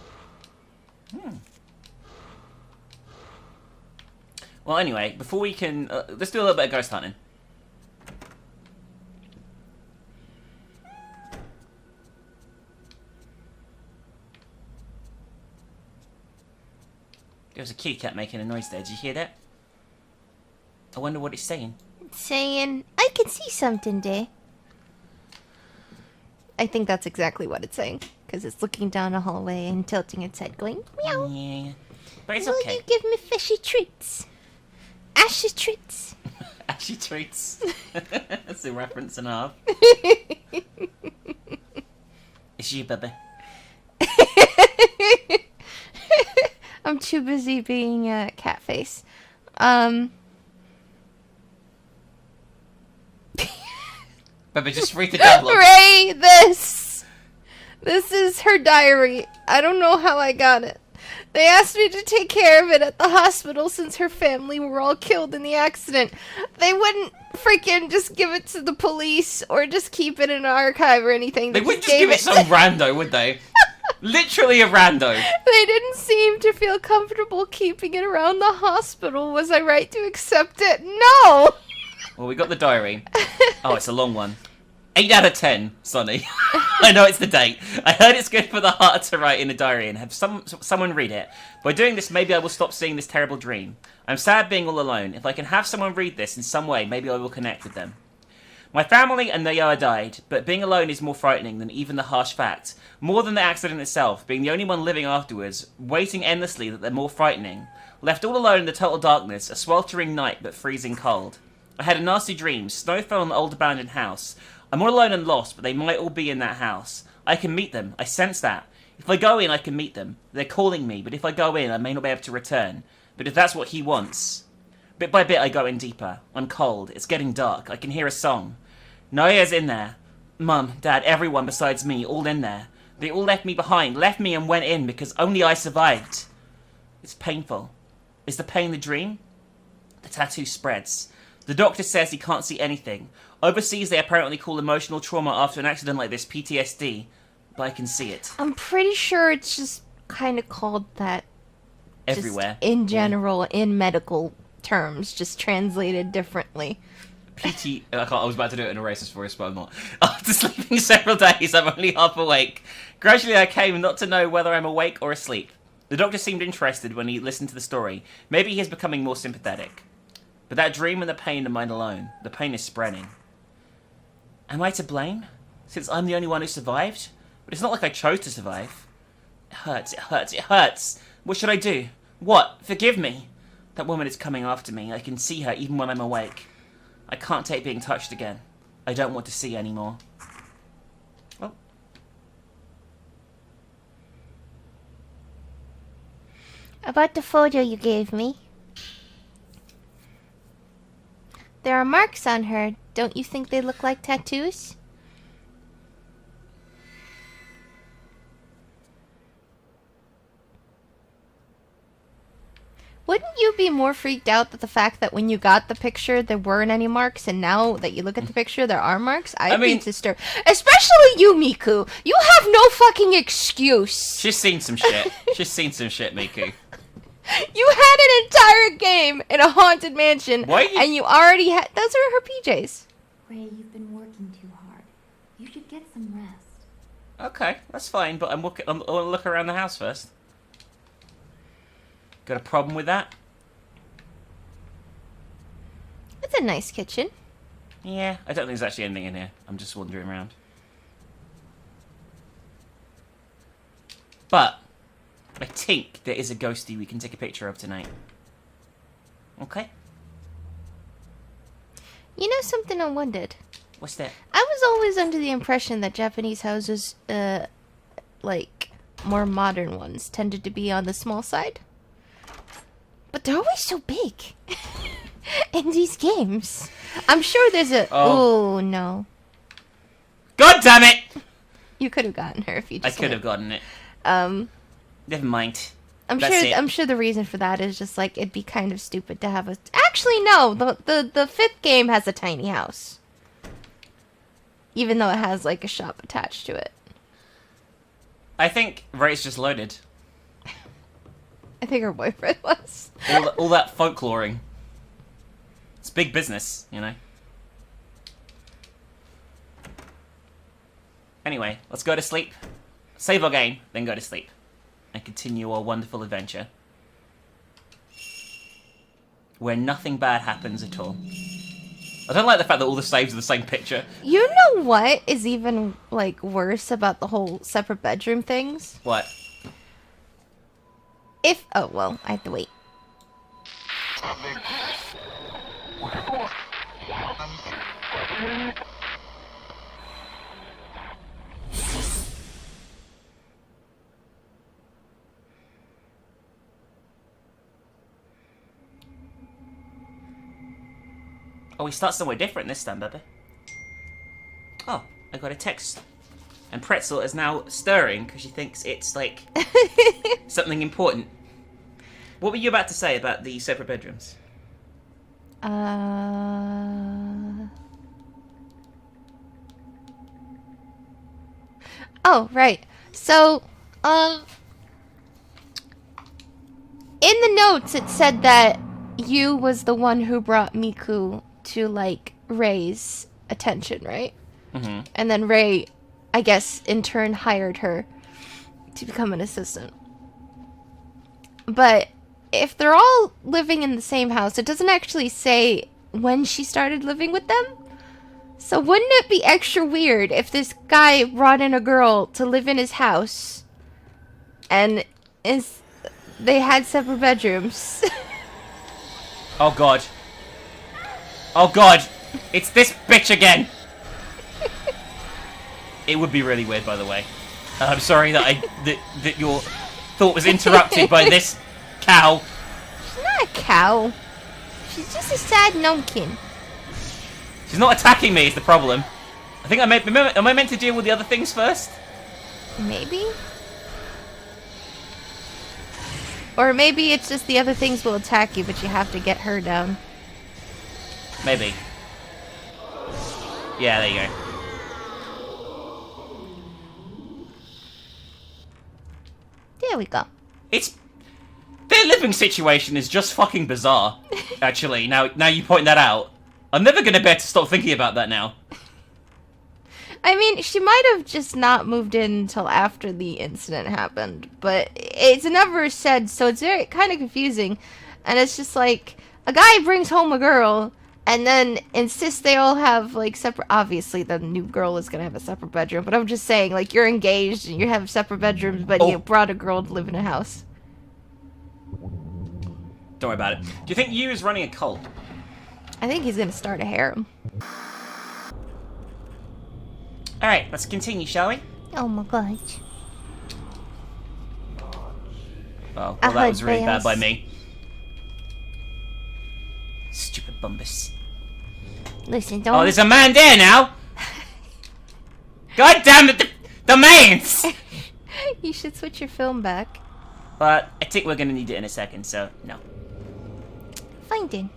Well, anyway, before we can... let's do a little bit of ghost hunting. There was a kitty cat making a noise there. Did you hear that? I wonder what it's saying. It's saying, I can see something there. I think that's exactly what it's saying. Because it's looking down a hallway and tilting its head going, meow. Yeah. But it's Will okay. you give me fishy treats? Ashy treats. Ashy treats. That's a reference and a half. It's you, baby. I'm too busy being a cat face. Baby, just read the dialogue. Ray, this is her diary. I don't know how I got it. They asked me to take care of it at the hospital since her family were all killed in the accident. They wouldn't freaking just give it to the police or just keep it in an archive or anything. They wouldn't just give it some rando, would they? Literally a rando. They didn't seem to feel comfortable keeping it around the hospital. Was I right to accept it? No! Well, we got the diary. Oh, it's a long one. 8 out of 10, Sonny. I know it's the date. I heard it's good for the heart to write in a diary and have someone read it. By doing this, maybe I will stop seeing this terrible dream. I'm sad being all alone. If I can have someone read this in some way, maybe I will connect with them. My family and Nayoa died, but being alone is more frightening than even the harsh fact. More than the accident itself, being the only one living afterwards, waiting endlessly that they're more frightening. Left all alone in the total darkness, a sweltering night but freezing cold. I had a nasty dream. Snow fell on the old abandoned house. I'm all alone and lost, but they might all be in that house. I can meet them. I sense that. If I go in, I can meet them. They're calling me, but if I go in, I may not be able to return. But if that's what he wants... Bit by bit, I go in deeper. I'm cold. It's getting dark. I can hear a song. Naya's in there. Mum, Dad, everyone besides me, all in there. They all left me behind, left me and went in because only I survived. It's painful. Is the pain the dream? The tattoo spreads. The doctor says he can't see anything. Overseas, they apparently call emotional trauma after an accident like this PTSD, but I can see it. I'm pretty sure it's just kind of called that Everywhere. Just in general, in medical terms, just translated differently. I was about to do it in a racist voice, but I'm not. After sleeping several days, I'm only half awake. Gradually, I came not to know whether I'm awake or asleep. The doctor seemed interested when he listened to the story. Maybe he's becoming more sympathetic. But that dream and the pain are mine alone. The pain is spreading. Am I to blame? Since I'm the only one who survived? But it's not like I chose to survive. It hurts, it hurts, it hurts. What should I do? What? Forgive me. That woman is coming after me. I can see her even when I'm awake. I can't take being touched again. I don't want to see anymore. Oh. About the photo you gave me. There are marks on her. Don't you think they look like tattoos? Wouldn't you be more freaked out at the fact that when you got the picture there weren't any marks, and now that you look at the picture there are marks? I'd be disturbed. Especially you, Miku. You have no fucking excuse. She's seen some shit. She's seen some shit, Miku. You had an entire game in a haunted mansion, Why you- and you already had. Those are her PJs. Ray, you've been working too hard. You should get some rest. Okay, that's fine, but I want to look around the house first. Got a problem with that? It's a nice kitchen. Yeah, I don't think there's actually anything in here. I'm just wandering around. But I think there is a ghostie we can take a picture of tonight. Okay? You know something I wondered? What's that? I was always under the impression that Japanese houses, like, more modern ones, tended to be on the small side. But they're always so big in these games. I'm sure there's a... Oh. Oh, no. God damn it! You could have gotten her if you I just... could have gotten it. Never mind. I'm That's sure. it. I'm sure the reason for that is just like it'd be kind of stupid to have a. Actually, no. The fifth game has a tiny house, even though it has like a shop attached to it. I think Ray's just loaded. I think her boyfriend was. All that folkloring. It's big business, you know. Anyway, let's go to sleep. Save our game, then go to sleep. And continue our wonderful adventure. Where nothing bad happens at all. I don't like the fact that all the saves are the same picture. You know what is even like worse about the whole separate bedroom things? What? If oh well, I have to wait. Oh, we start somewhere different this time, baby. Oh, I got a text. And Pretzel is now stirring because she thinks it's, like, something important. What were you about to say about the separate bedrooms? Oh, right. So, in the notes it said that you was the one who brought Miku to, like, Ray's attention, right? Mm-hmm. And then Ray, I guess, in turn hired her to become an assistant. But if they're all living in the same house, it doesn't actually say when she started living with them. So wouldn't it be extra weird if this guy brought in a girl to live in his house and they had separate bedrooms? Oh, God. Oh, God. It's this bitch again. It would be really weird, by the way. I'm sorry that that your thought was interrupted by this cow. She's not a cow. She's just a sad numpkin. She's not attacking me is the problem. I think am I meant to deal with the other things first? Maybe? Or maybe it's just the other things will attack you, but you have to get her down. Maybe. Yeah, there you go. There we go. Their living situation is just fucking bizarre. Actually, now you point that out, I'm never gonna be able to stop thinking about that now. I mean, she might have just not moved in until after the incident happened, but it's never said, so it's very kind of confusing. And it's just like a guy brings home a girl and then insists they all have like separate. Obviously, the new girl is gonna have a separate bedroom, but I'm just saying, like, you're engaged and you have separate bedrooms, but you brought a girl to live in a house. Don't worry about it. Do you think Yu is running a cult? I think he's gonna start a harem. Alright, let's continue, shall we? Oh my gosh. Oh, well, I that was heard really bad bells. by me. Stupid bumbus. Listen, don't. Oh, there's a man there now! God damn it, the mains! You should switch your film back. But I think we're gonna need it in a second, so no. Fine then.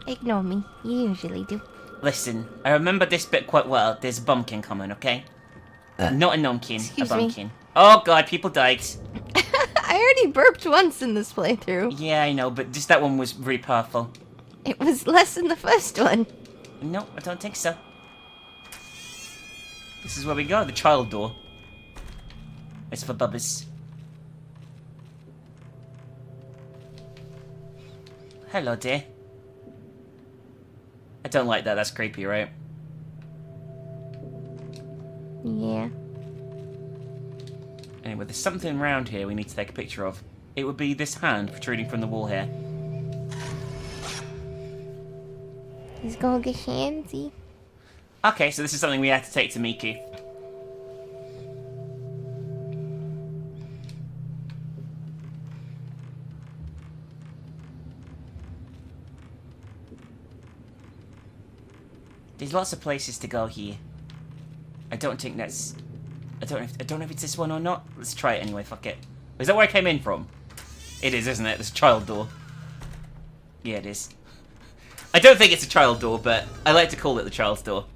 Ignore me. You usually do. Listen, I remember this bit quite well. There's a bumpkin coming, okay? Not a nomkin, a Excuse me. bumpkin. Oh god, people died. I already burped once in this playthrough. Yeah, I know, but just that one was really powerful. It was less than the first one. No, I don't think so. This is where we go, the child door. It's for Bubbas. Hello, dear. I don't like that, that's creepy, right? Yeah. Anyway, there's something around here we need to take a picture of. It would be this hand protruding from the wall here. He's gonna get handsy. Okay, so this is something we have to take to Miku. There's lots of places to go here. I don't think that's... I don't know if it's this one or not. Let's try it anyway, fuck it. Is that where I came in from? It is, isn't it? This child door. Yeah, it is. I don't think it's a child door, but I like to call it the child's door.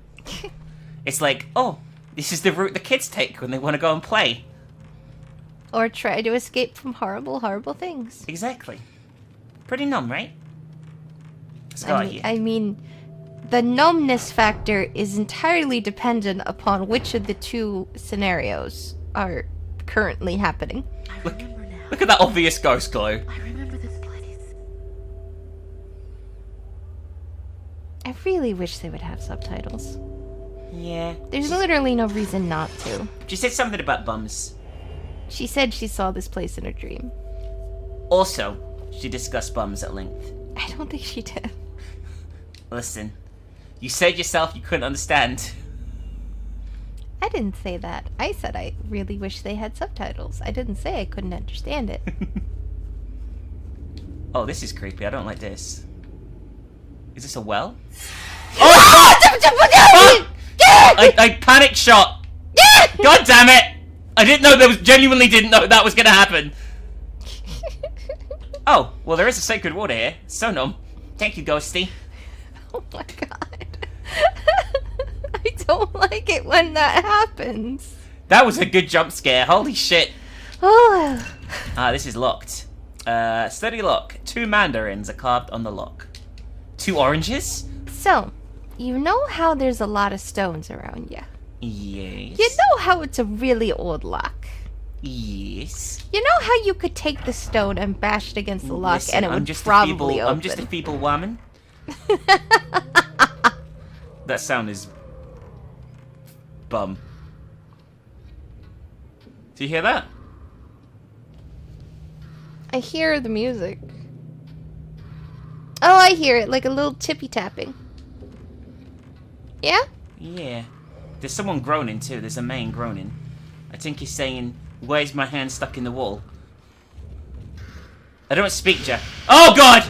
It's like, oh, this is the route the kids take when they want to go and play. Or try to escape from horrible, horrible things. Exactly. Pretty numb, right? Let's go out here. I mean, the numbness factor is entirely dependent upon which of the two scenarios are currently happening. I remember now. Look at that obvious ghost glow. I remember this place. I really wish they would have subtitles. Yeah. There's literally no reason not to. She said something about bums. She said she saw this place in a dream. Also, she discussed bums at length. I don't think she did. Listen, you said yourself you couldn't understand. I didn't say that. I said I really wish they had subtitles. I didn't say I couldn't understand it. Oh, this is creepy. I don't like this. Is this a well? Oh! I panic shot. God damn it! I didn't know genuinely didn't know that was gonna happen. Oh, well there is a sacred water here. So numb. Thank you, Ghosty. Oh my god. I don't like it when that happens. That was a good jump scare. Holy shit. Oh. This is locked. Study lock. 2 mandarins are carved on the lock. 2 oranges? So, you know how there's a lot of stones around you? Yes. You know how it's a really old lock? Yes. You know how you could take the stone and bash it against the lock Listen, and it would probably open? I'm just a feeble woman. That sound is... bum. Do you hear that? I hear the music. Oh, I hear it, like a little tippy tapping. Yeah? Yeah. There's someone groaning too. There's a man groaning. I think he's saying, "Where's my hand stuck in the wall?" I don't speak, Jack. Oh God!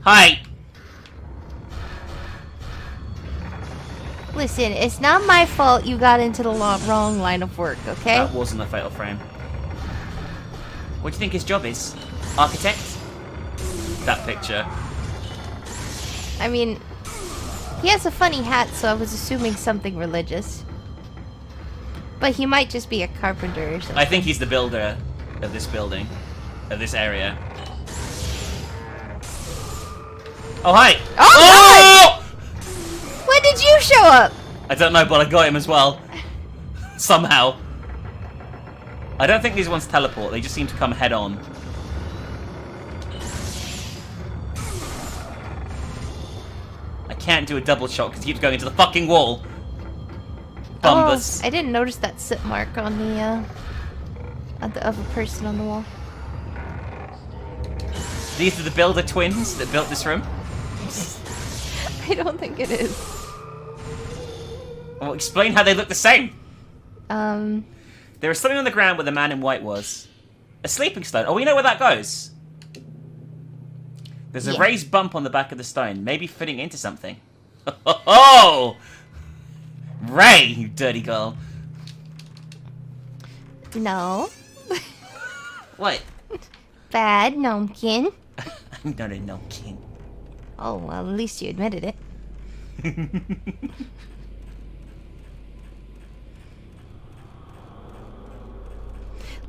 Hi. Listen, it's not my fault you got into the wrong line of work, okay? That wasn't a fatal frame. What do you think his job is? Architect? That picture. I mean, he has a funny hat, so I was assuming something religious. But he might just be a carpenter or something. I think he's the builder of this building, of this area. Oh, hi! Oh! When did you show up? I don't know, but I got him as well. Somehow. I don't think these ones teleport, they just seem to come head on. I can't do a double shot because he keeps going into the fucking wall. Bumbus. Oh, I didn't notice that soot mark on the of a person on the wall. These are the builder twins that built this room. I don't think it is. Well, explain how they look the same. There was something on the ground where the man in white was. A sleeping stone. Oh, we know where that goes. There's a raised bump on the back of the stone, maybe fitting into something. Oh! Ray, you dirty girl. No. What? Bad, Nomkin. I'm not a Nomkin. Oh, well, at least you admitted it.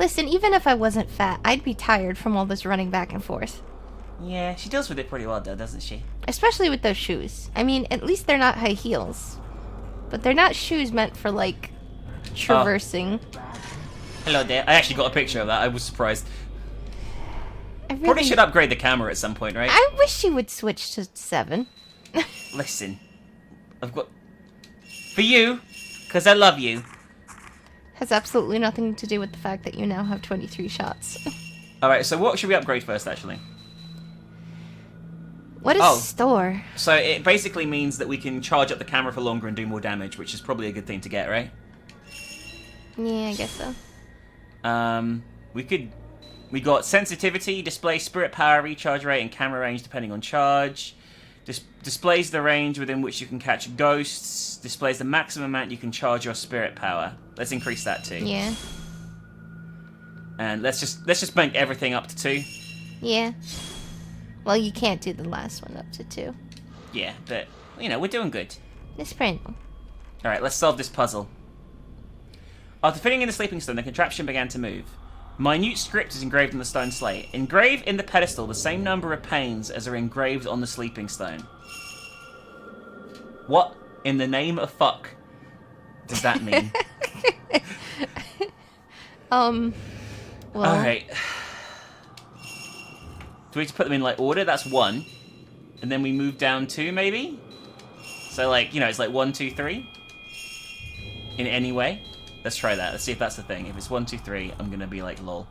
Listen, even if I wasn't fat, I'd be tired from all this running back and forth. Yeah, she deals with it pretty well, though, doesn't she? Especially with those shoes. I mean, at least they're not high heels. But they're not shoes meant for, like, traversing. Hello there. I actually got a picture of that. I was surprised. I really... Probably should upgrade the camera at some point, right? I wish she would switch to 7. Listen. I've got... For you, because I love you. Has absolutely nothing to do with the fact that you now have 23 shots. Alright, so what should we upgrade first, actually? What is store? So it basically means that we can charge up the camera for longer and do more damage, which is probably a good thing to get, right? Yeah, I guess so. We got sensitivity, display spirit power, recharge rate, and camera range depending on charge. Displays the range within which you can catch ghosts. Displays the maximum amount you can charge your spirit power. Let's increase that too. Yeah. And let's just bank everything up to 2. Yeah. Well, you can't do the last one up to 2. Yeah, but you know, we're doing good. It's pretty cool. Alright, let's solve this puzzle. After fitting in the sleeping stone, the contraption began to move. Minute script is engraved on the stone slate. Engrave in the pedestal the same number of panes as are engraved on the sleeping stone. What in the name of fuck does that mean? Well... Alright. Do we have to put them in, like, order? That's 1. And then we move down 2, maybe? So, like, you know, it's like 1, 2, 3? In any way? Let's try that. Let's see if that's the thing. If it's 1, 2, 3, I'm gonna be like, lol.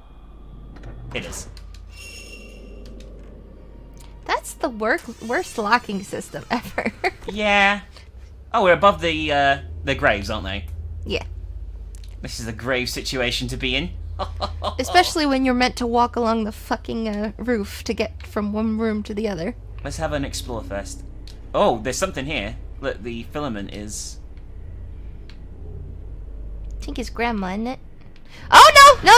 It is. That's the worst locking system ever. Yeah. Oh, we're above the graves, aren't they? Yeah. This is a grave situation to be in. Especially when you're meant to walk along the fucking roof to get from one room to the other. Let's have an explore first. Oh, there's something here. Look, the filament is... I think it's grandma, isn't it? Oh no! No!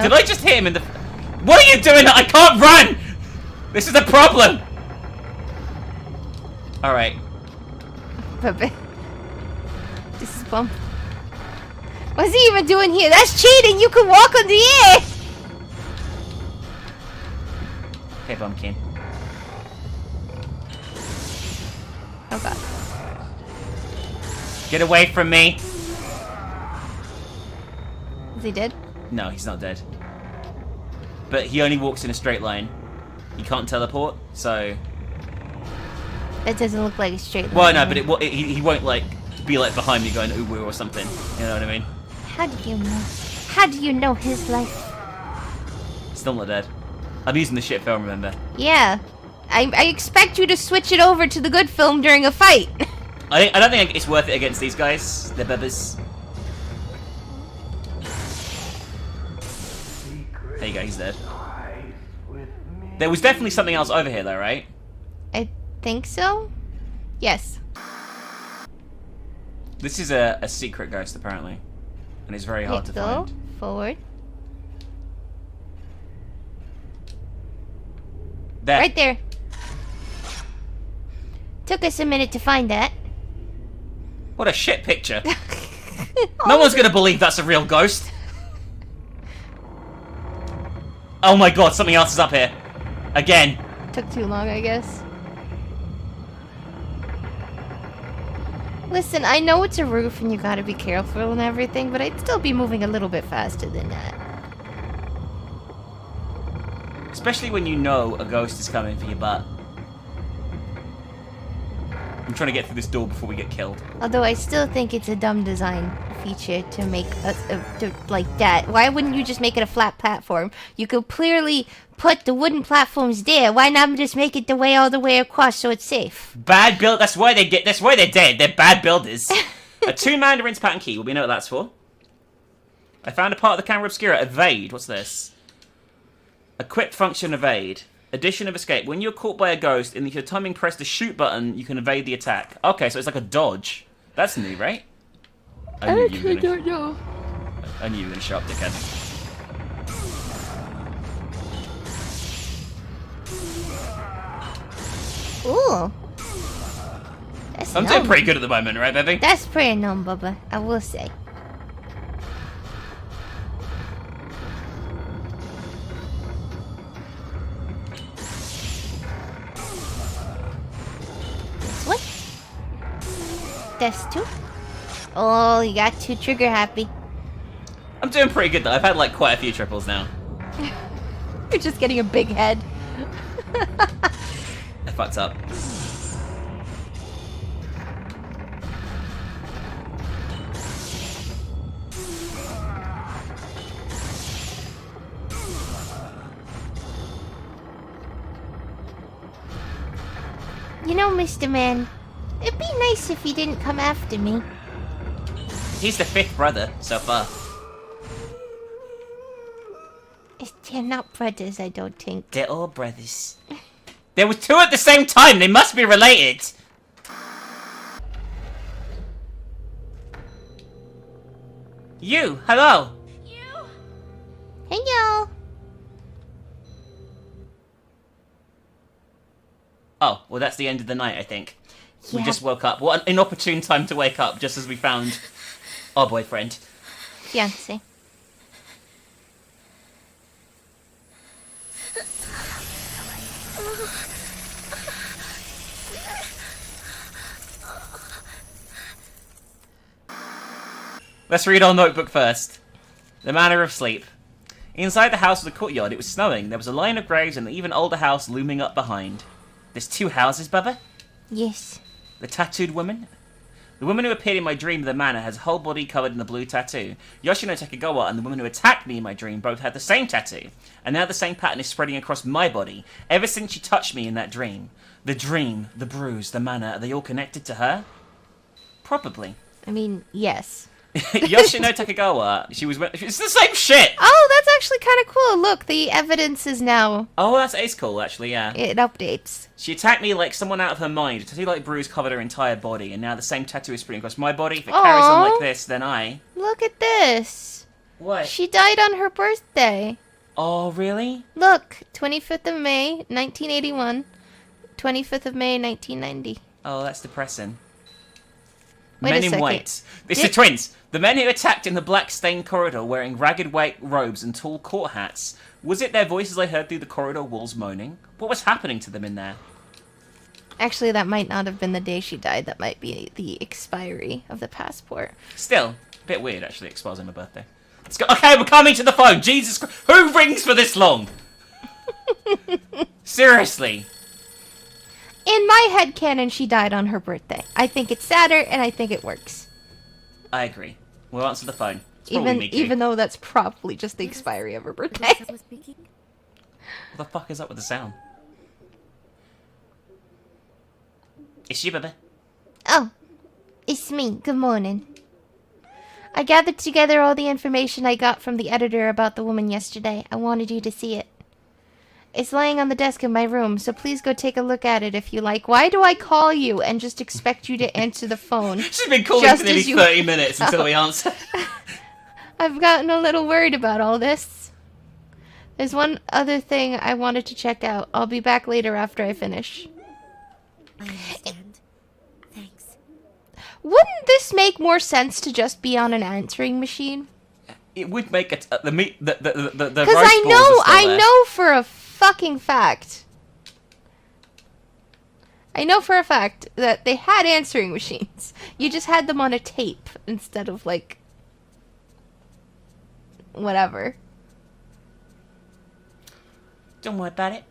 Did I just hit him in the... What are you doing? I can't run! This is a problem! Alright. This is bump. What's he even doing here? That's cheating! You can walk on the air! Okay, Bumpkin. Oh god. Get away from me! Is he dead? No, he's not dead. But he only walks in a straight line. He can't teleport, so... That doesn't look like a straight line. Well, no, but he won't, like, be, like, behind me going ooh or something. You know what I mean? How do you know? How do you know his life? Still not dead. I'm using the shit film, remember? Yeah. I expect you to switch it over to the good film during a fight. I don't think it's worth it against these guys. They're bebbers. There you go, he's dead. There was definitely something else over here, though, right? I think so. Yes. This is a secret ghost, apparently. And it's very hard to Go find. forward. There. Right there. Took us a minute to find that. What a shit picture. No one's gonna believe that's a real ghost. Oh my god, something else is up here. Again. Took too long, I guess. Listen, I know it's a roof and you gotta be careful and everything, but I'd still be moving a little bit faster than that. Especially when you know a ghost is coming for your butt. I'm trying to get through this door before we get killed. Although I still think it's a dumb design feature to make like that. Why wouldn't you just make it a flat platform? You could clearly put the wooden platforms there. Why not just make it all the way across so it's safe? Bad build. That's why they're dead. They're bad builders. A 2-man rinse pattern key. Well, we know what that's for. I found a part of the Camera Obscura. Evade. What's this? Equip function evade. Addition of escape. When you're caught by a ghost and if your timing press the shoot button, you can evade the attack. Okay, so it's like a dodge. That's new, right? I knew you were gonna... don't know. I knew you were gonna show up, dickhead. Ooh. That's I'm doing pretty good at the moment, right, baby? That's pretty numb, Bubba. I will say. desk too. Oh, you got too trigger happy. I'm doing pretty good though. I've had like quite a few triples now. You're just getting a big head. I fucked up. You know, Mr. Man, it'd be nice if you didn't come after me. He's the 5th brother so far. They're not brothers, I don't think. They're all brothers. There were 2 at the same time. They must be related. You, hello. Hello. Oh, well, that's the end of the night, I think. We Yeah. just woke up. What an inopportune time to wake up, just as we found our boyfriend. Fiance. Let's read our notebook first. The Manor of Sleep. Inside the house was a courtyard. It was snowing. There was a line of graves and an even older house looming up behind. There's 2 houses, Bubba? Yes. The tattooed woman? The woman who appeared in my dream of the manor has her whole body covered in a blue tattoo. Yoshino Takegawa and the woman who attacked me in my dream both had the same tattoo. And now the same pattern is spreading across my body, ever since she touched me in that dream. The dream, the bruise, the manor, are they all connected to her? Probably. I mean, yes. Yoshino Takegawa, it's the same shit! Oh, that's actually kind of cool. Look, the evidence is now... Oh, that's ace cool, actually, yeah. It updates. She attacked me like someone out of her mind. A tattoo-like bruise covered her entire body, and now the same tattoo is spreading across my body. If it carries on Aw. like this, then I... Look at this. What? She died on her birthday. Oh, really? Look, 25th of May, 1981. 25th of May, 1990. Oh, that's depressing. Wait a Men in second. white. It's the twins. The men who attacked in the black stained corridor wearing ragged white robes and tall court hats. Was it their voices I heard through the corridor walls moaning? What was happening to them in there? Actually, that might not have been the day she died. That might be the expiry of the passport. Still, a bit weird actually, it expires on my birthday. Let's go. Okay, we're coming to the phone. Jesus Christ. Who rings for this long? Seriously. In my headcanon, she died on her birthday. I think it's sadder, and I think it works. I agree. We'll answer the phone. It's probably Miku. Even though that's probably just the expiry of her birthday. was speaking. What the fuck is up with the sound? It's you, baby. Oh, it's me. Good morning. I gathered together all the information I got from the editor about the woman yesterday. I wanted you to see it. It's laying on the desk in my room, so please go take a look at it if you like. Why do I call you and just expect you to answer the phone? She's been calling Just for nearly as you- 30 minutes until we answer. I've gotten a little worried about all this. There's one other thing I wanted to check out. I'll be back later after I finish. I understand. Thanks. Wouldn't this make more sense to just be on an answering machine? It would make it the Because roast I know for a fucking fact. I know for a fact that they had answering machines. You just had them on a tape instead of like whatever. Don't worry about it.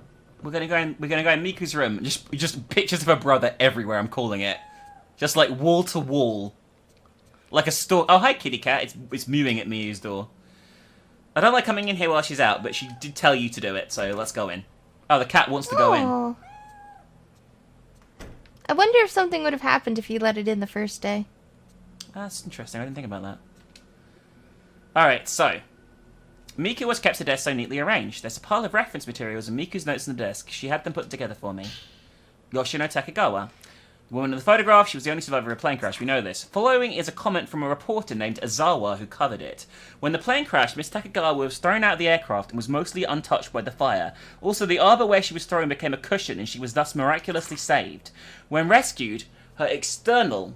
We're gonna go in Miku's room. Just pictures of her brother everywhere. I'm calling it, just like wall to wall, like a store. Oh, hi, kitty cat. It's mewing at Miu's door. I don't like coming in here while she's out, but she did tell you to do it, so let's go in. Oh, the cat wants to go in. Oh. I wonder if something would have happened if you let it in the first day. That's interesting. I didn't think about that. Alright, so. Miku was kept to desk so neatly arranged. There's a pile of reference materials and Miku's notes on the desk. She had them put together for me. Yoshino Takegawa. The woman in the photograph, she was the only survivor of a plane crash. We know this. Following is a comment from a reporter named Azawa who covered it. When the plane crashed, Miss Takegawa was thrown out of the aircraft and was mostly untouched by the fire. Also, the arbor where she was thrown became a cushion and she was thus miraculously saved. When rescued, her external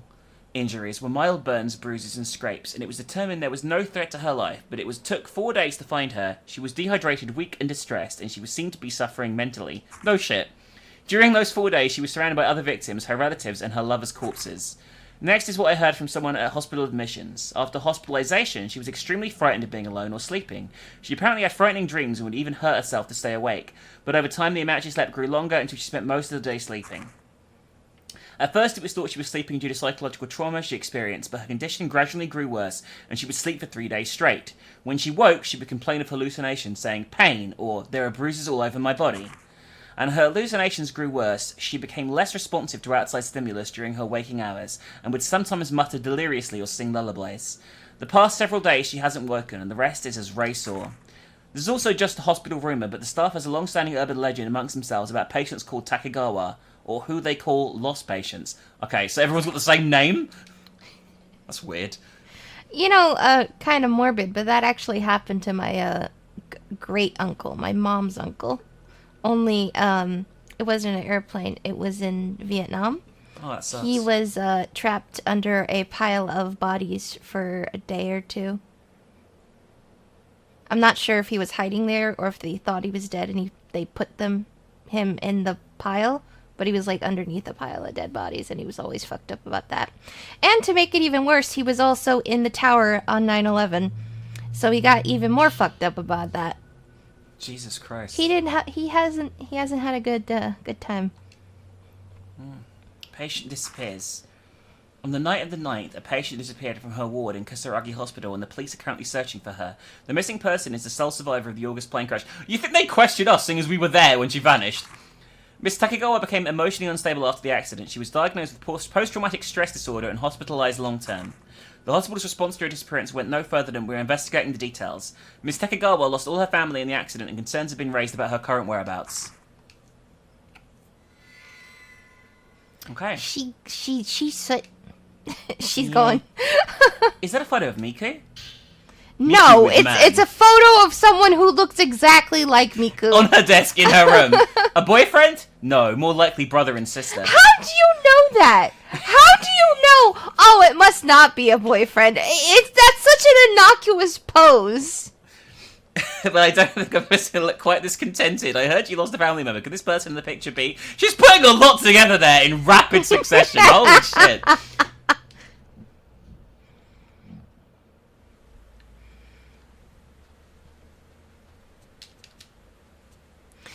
injuries were mild burns, bruises, and scrapes, and it was determined there was no threat to her life, but it took 4 days to find her. She was dehydrated, weak, and distressed, and she was seen to be suffering mentally. No shit. During those 4 days, she was surrounded by other victims, her relatives, and her lovers' corpses. Next is what I heard from someone at hospital admissions. After hospitalization, she was extremely frightened of being alone or sleeping. She apparently had frightening dreams and would even hurt herself to stay awake. But over time, the amount she slept grew longer until she spent most of the day sleeping. At first, it was thought she was sleeping due to psychological trauma she experienced, but her condition gradually grew worse, and she would sleep for 3 days straight. When she woke, she would complain of hallucinations, saying, "Pain," or "There are bruises all over my body." And her hallucinations grew worse. She became less responsive to outside stimulus during her waking hours, and would sometimes mutter deliriously or sing lullabies. The past several days she hasn't woken, and the rest is as Ray saw. There's also just a hospital rumour, but the staff has a long-standing urban legend amongst themselves about patients called Takegawa, or who they call lost patients. Okay, so everyone's got the same name? That's weird. You know, kind of morbid, but that actually happened to my great uncle, my mom's uncle. Only, it wasn't an airplane, it was in Vietnam. Oh, that sucks. He was trapped under a pile of bodies for a day or two. I'm not sure if he was hiding there or if they thought he was dead and they put him in the pile, but he was like underneath a pile of dead bodies and he was always fucked up about that. And to make it even worse, he was also in the tower on 9/11, so he got even more fucked up about that. Jesus Christ. He hasn't had a good time. Patient disappears. On the night of the 9th, a patient disappeared from her ward in Kasaragi Hospital, and the police are currently searching for her. The missing person is the sole survivor of the August plane crash. You think they questioned us, seeing as we were there when she vanished? Miss Takegawa became emotionally unstable after the accident. She was diagnosed with post-traumatic stress disorder and hospitalized long-term. The hospital's response to her disappearance went no further than "We're investigating the details." Miss Takegawa lost all her family in the accident, and concerns have been raised about her current whereabouts. Okay. She's going. Is that a photo of Miku? No, with man. it's a photo of someone who looks exactly like Miku. On her desk in her room. A boyfriend? No, more likely brother and sister. How do you know that? How do you know? Oh, it must not be a boyfriend. That's such an innocuous pose. But I don't think I'm going to look quite this contented. I heard you lost a family member. Could this person in the picture be? She's putting a lot together there in rapid succession. Holy shit.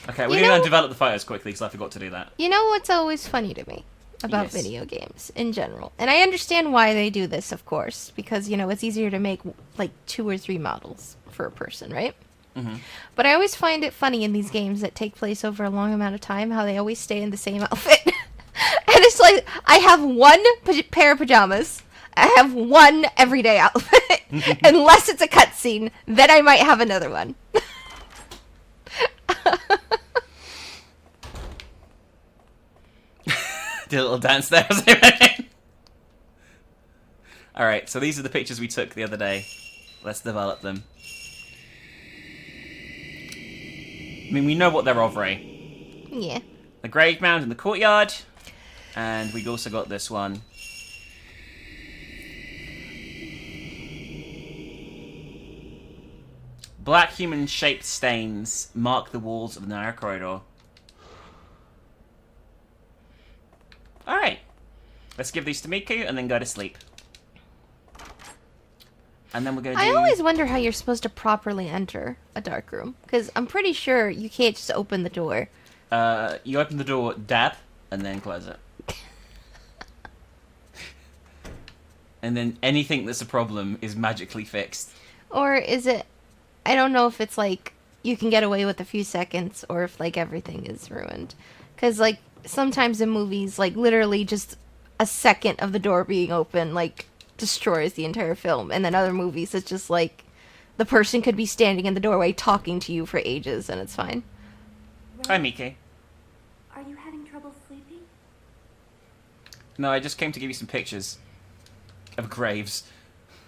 Okay, we're going to develop the photos quickly because I forgot to do that. You know what's always funny to me about video games in general? And I understand why they do this, of course, because, you know, it's easier to make, like, 2 or 3 models for a person, right? Mm-hmm. But I always find it funny in these games that take place over a long amount of time, how they always stay in the same outfit. And it's like, I have one pair of pajamas. I have one everyday outfit. Unless it's a cutscene, then I might have another one. Did a little dance there. Alright, so these are the pictures we took the other day. Let's develop them. I mean, we know what they're of, Ray. Yeah. The grave mound in the courtyard. And we've also got this one. Black human-shaped stains mark the walls of the narrow corridor. Alright. Let's give these to Miku and then go to sleep. And then we're going to do... I always wonder how you're supposed to properly enter a dark room. Because I'm pretty sure you can't just open the door. You open the door, dab, and then close it. And then anything that's a problem is magically fixed. Or is it... I don't know if it's like you can get away with a few seconds or if like everything is ruined. Because like sometimes in movies, like literally just a second of the door being open like destroys the entire film. And then other movies, it's just like the person could be standing in the doorway talking to you for ages and it's fine. Hi, Miki. Are you having trouble sleeping? No, I just came to give you some pictures of graves.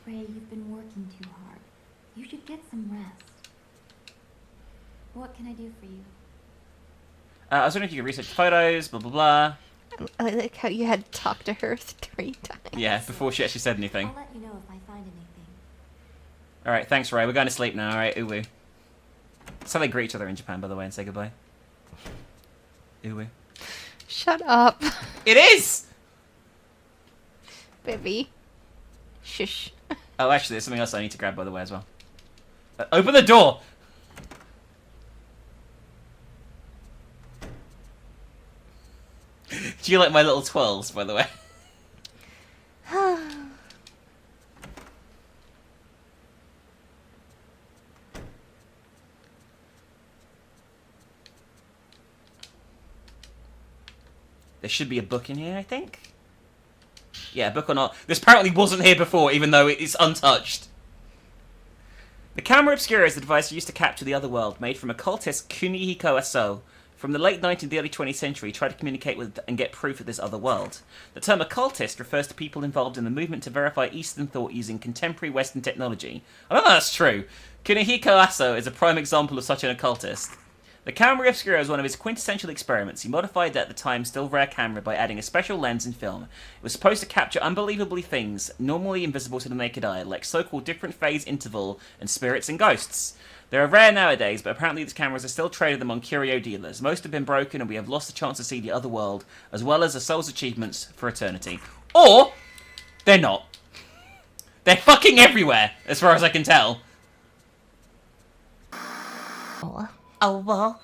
Ray, you've been working too hard. You should get some rest. What can I do for you? I was wondering if you could research photos, blah, blah, blah. I like how you had to talk to her 3 times. Yeah, before she actually said anything. I'll let you know if I find anything. Alright, thanks, Ray. We're going to sleep now, alright? Uwu. That's how they greet each other in Japan, by the way, and say goodbye. Uwu. Shut up. It is! baby. Shush. Oh, actually, there's something else I need to grab, by the way, as well. Open the door! Do you like my little twirls, by the way? There should be a book in here, I think. Yeah, book or not. This apparently wasn't here before, even though it's untouched. The Camera Obscura is the device used to capture the other world, made from occultist Kunihiko Aso. From the late 19th to the early 20th century, he tried to communicate with and get proof of this other world. The term occultist refers to people involved in the movement to verify Eastern thought using contemporary Western technology. I don't know if that's true. Kunihiko Aso is a prime example of such an occultist. The Camera Obscura was one of his quintessential experiments. He modified at the time still rare camera by adding a special lens and film. It was supposed to capture unbelievably things normally invisible to the naked eye, like so-called different phase interval and spirits and ghosts. They are rare nowadays, but apparently these cameras are still traded among curio dealers. Most have been broken, and we have lost the chance to see the other world, as well as the soul's achievements for eternity. Or, they're not. They're fucking everywhere, as far as I can tell. Oh, well.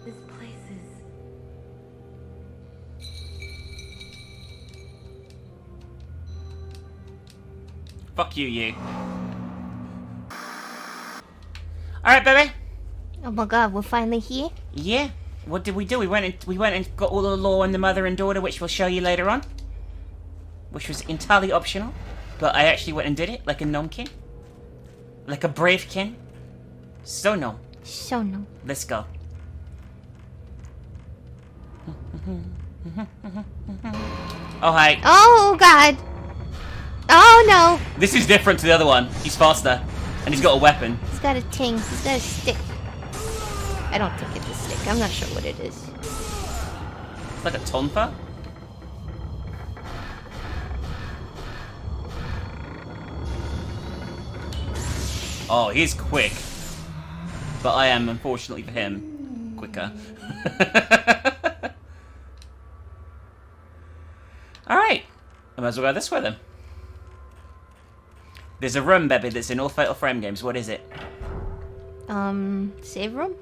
This place is... Fuck you. Alright, baby. Oh my god, we're finally here? Yeah. What did we do? We went and got all the law and the mother and daughter, which we'll show you later on. Which was entirely optional. But I actually went and did it, like a nomkin. Like a brave kin. So no. So no. Let's go. Oh, hi. Oh god! Oh no! This is different to the other one. He's faster. And he's got a weapon. He's got a ting. He's got a stick. I don't think it's a stick. I'm not sure what it is. It's like a tonfa? Oh, he's quick. But I am, unfortunately for him, quicker. Alright. I might as well go this way then. There's a room, baby, that's in all Fatal Frame games. What is it? Save room?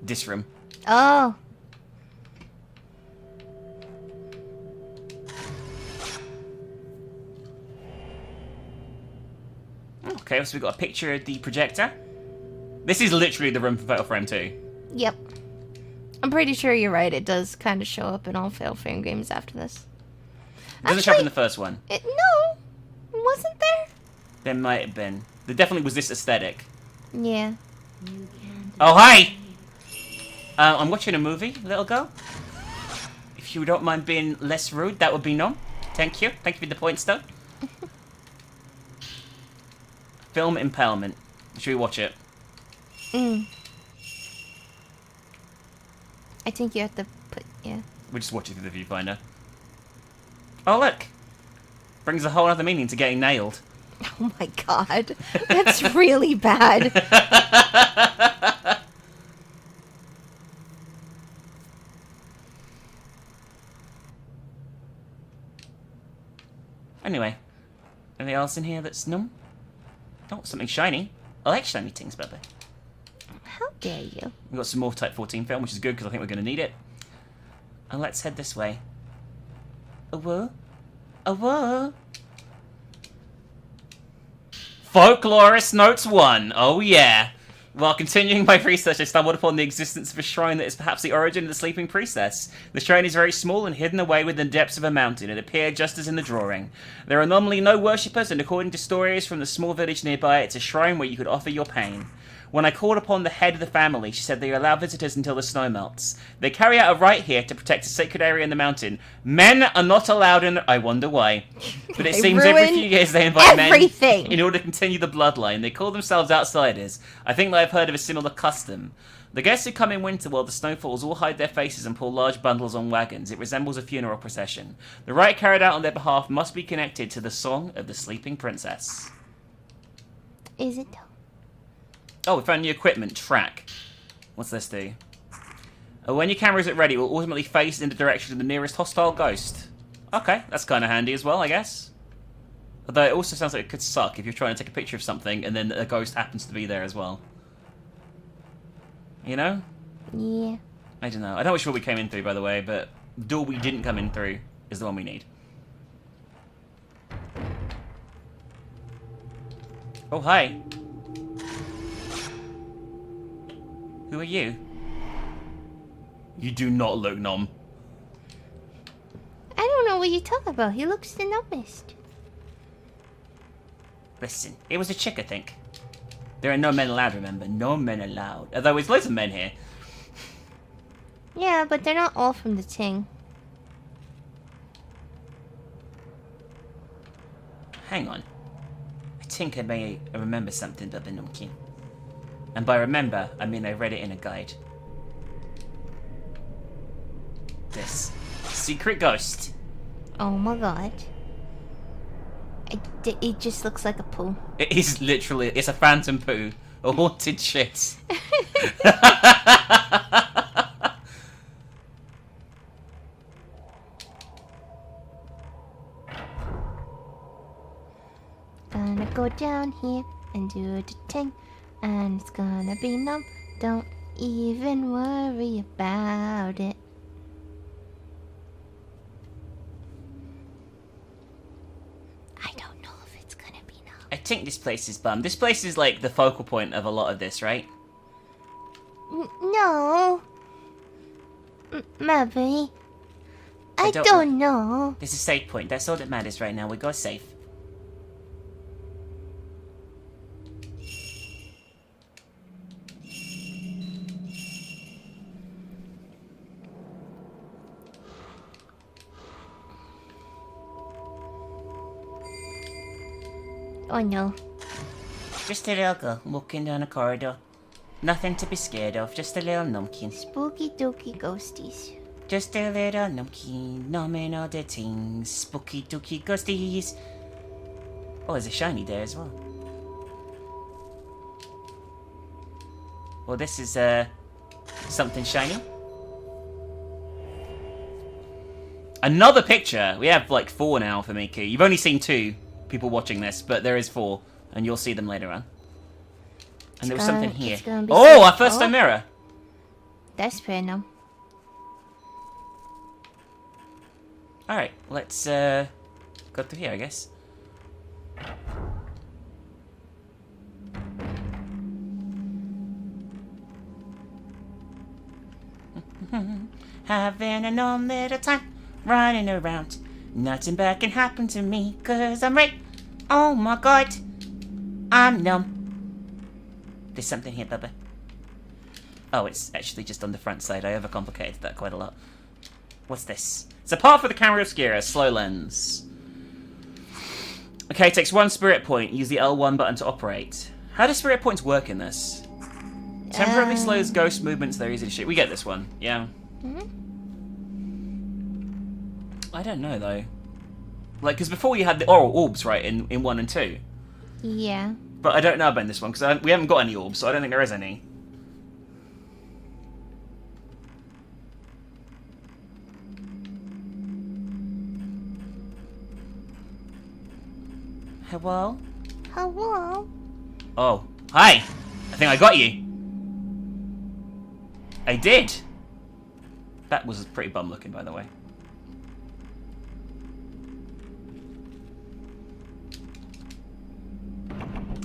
This room. Oh. Okay, so we've got a picture of the projector. This is literally the room for Fatal Frame 2. Yep. I'm pretty sure you're right. It does kind of show up in all Fatal Frame games after this. It doesn't show up in the first one. No. Wasn't there? There might have been. There definitely was this aesthetic. Yeah. Oh, hi! I'm watching a movie, little girl. If you don't mind being less rude, that would be no. Thank you. Thank you for the points, though. Film Impalement. Should we watch it? I think you have to put, yeah. We'll just watch it through the viewfinder. Oh, look! Brings a whole other meaning to getting nailed. Oh my god. That's really bad. Anyway. Anything else in here that's no? Oh, something shiny. I like shiny things, baby. How dare you? We've got some more Type 14 film, which is good because I think we're going to need it. And let's head this way. A whoa? A whoa? Folklorist Notes 1. Oh yeah. While continuing my research, I stumbled upon the existence of a shrine that is perhaps the origin of the sleeping priestess. The shrine is very small and hidden away within the depths of a mountain. It appeared just as in the drawing. There are normally no worshippers, and according to stories from the small village nearby, it's a shrine where you could offer your pain. When I called upon the head of the family, she said they allow visitors until the snow melts. They carry out a rite here to protect a sacred area in the mountain. Men are not allowed in... I wonder why. But it seems every few years they invite men in order to continue the bloodline. They call themselves outsiders. I think that I've heard of a similar custom. The guests who come in winter while the snow falls all hide their faces and pull large bundles on wagons. It resembles a funeral procession. The rite carried out on their behalf must be connected to the Song of the Sleeping Princess. Is it? Oh, we found new equipment. Track. What's this do? When your camera isn't ready, it will ultimately face in the direction of the nearest hostile ghost. Okay, that's kind of handy as well, I guess. Although it also sounds like it could suck if you're trying to take a picture of something and then a ghost happens to be there as well. You know? Yeah. I don't know. I don't know which door we came in through, by the way, but the door we didn't come in through is the one we need. Oh, hi. Who are you? You do not look numb. I don't know what you're talking about. He looks the numbest. Listen, it was a chick, I think. There are no men allowed, remember? No men allowed. Although there's loads of men here. Yeah, but they're not all from the Ting. Hang on. I think I may remember something about the Numkin. And by remember, I mean I read it in a guide. This. Secret ghost. Oh my god. It just looks like a poo. It is literally, it's a phantom poo. A haunted shit. Gonna go down here and do the Ting. And it's gonna be numb. Don't even worry about it. I don't know if it's gonna be numb. I think this place is bummed. This place is like the focal point of a lot of this, right? No. Maybe. I don't know. There's a save point. That's all that matters right now. We go safe. Oh no. Just a little girl walking down a corridor. Nothing to be scared of, just a little numpkin. Spooky dooky ghosties. Just a little numpkin, numbing all the things. Spooky dooky ghosties. Oh, there's a shiny there as well. Well, this is, something shiny. Another picture! We have, like, 4 now for Miku. You've only seen 2 people watching this, but there is 4, and you'll see them later on. And there was something here. Oh, our first time mirror! That's fair now. Alright, let's, go through here, I guess. Having a numb little time, running around. Nothing bad can happen to me, cause I'm right. Oh my god, I'm numb. There's something here, Bubba. Oh, it's actually just on the front side. I overcomplicated that quite a lot. What's this? It's a part for the Camera Obscura, slow lens. Okay, takes 1 spirit point. Use the L1 button to operate. How do spirit points work in this? Temporarily slows ghost movements, they're easy to shoot. We get this one, yeah. I don't know, though. Like, because before you had the oral orbs, right, in 1 and 2. Yeah. But I don't know about this one, because we haven't got any orbs, so I don't think there is any. Hello? Hello? Oh, hi! I think I got you. I did! That was pretty bum looking, by the way.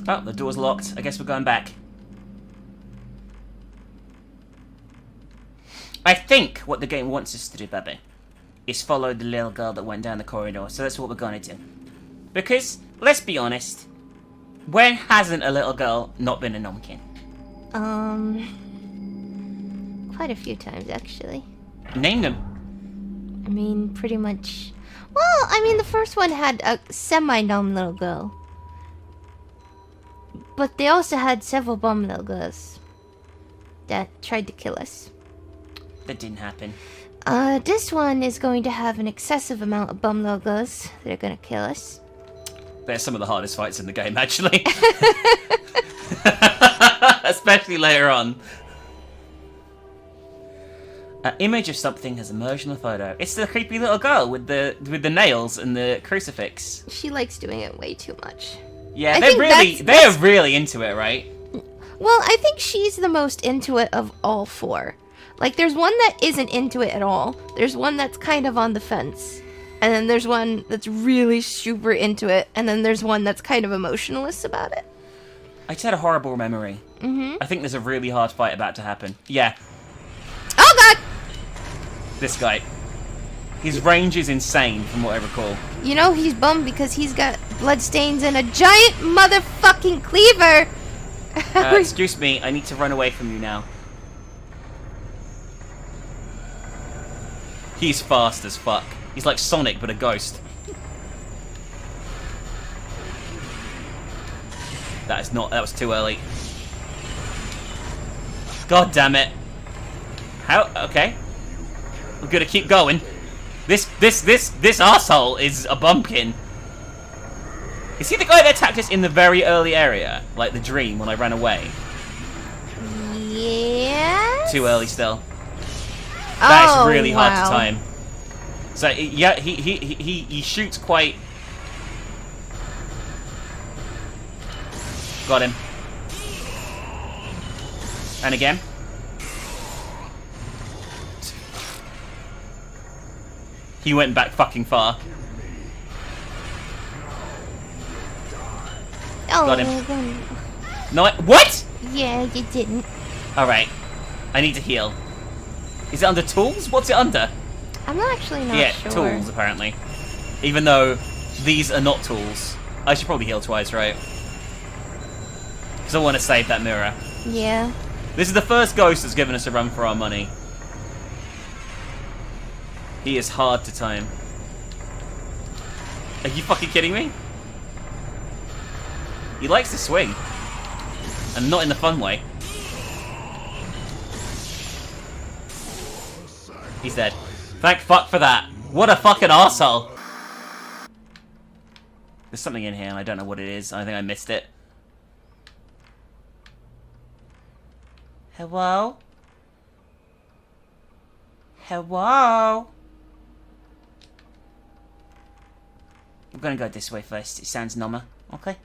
Oh, the door's locked. I guess we're going back. I think what the game wants us to do, Bubba, is follow the little girl that went down the corridor. So that's what we're going to do. Because, let's be honest, when hasn't a little girl not been a nomkin? Quite a few times, actually. Name them. I mean, pretty much... Well, I mean, the first one had a semi-numb little girl. But they also had several bum little girls. that tried to kill us. That didn't happen. This one is going to have an excessive amount of bum logos that are gonna kill us. They're some of the hardest fights in the game, actually. Especially later on. An image of something has emerged in the photo. It's the creepy little girl with the nails and the crucifix. She likes doing it way too much. Yeah, they're really into it, right? Well, I think she's the most into it of all four. Like, there's one that isn't into it at all. There's one that's kind of on the fence. And then there's one that's really super into it. And then there's one that's kind of emotionless about it. I just had a horrible memory. I think there's a really hard fight about to happen. Yeah. Oh, God! This guy. His range is insane, from what I recall. You know, he's bummed because he's got bloodstains and a giant motherfucking cleaver! Excuse me, I need to run away from you now. He's fast as fuck. He's like Sonic, but a ghost. That was too early. God damn it. How? Okay. We're gonna keep going. This arsehole is a bumpkin. Is he the guy that attacked us in the very early area? Like the dream when I ran away? Yeah. Too early still. That's really hard wow. to time. So yeah, he shoots quite. Got him. And again. He went back fucking far. Oh, Got him. No, what? Yeah, you didn't. Alright. I need to heal. Is it under tools? What's it under? I'm actually not Yeah, sure. tools, apparently. Even though these are not tools. I should probably heal twice, right? Because I want to save that mirror. Yeah. This is the first ghost that's given us a run for our money. He is hard to time. Are you fucking kidding me? He likes to swing. And not in the fun way. He's dead. Thank fuck for that. What a fucking arsehole. There's something in here and I don't know what it is. I think I missed it. Hello? Hello? We're gonna go this way first. It sounds number. Okay?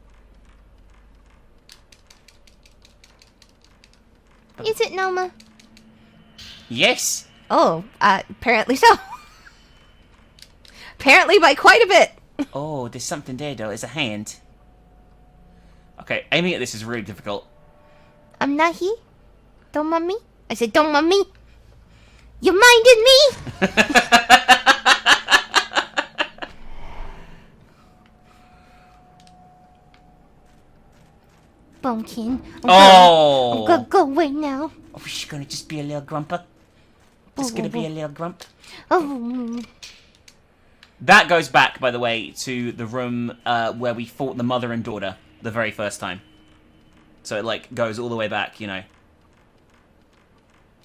Is it Noma? Yes! Oh, apparently so. Apparently by quite a bit. Oh, there's something there though. It's a hand. Okay, aiming at this is really difficult. I'm not he. Don't mind me. I said, don't mind me. You minded me? Bumpkin. I'm gonna go away now. Oh, she's gonna just be a little grumper. Just gonna be a little grump. Oh. That goes back, by the way, to the room where we fought the mother and daughter the very first time. So it, like, goes all the way back, you know.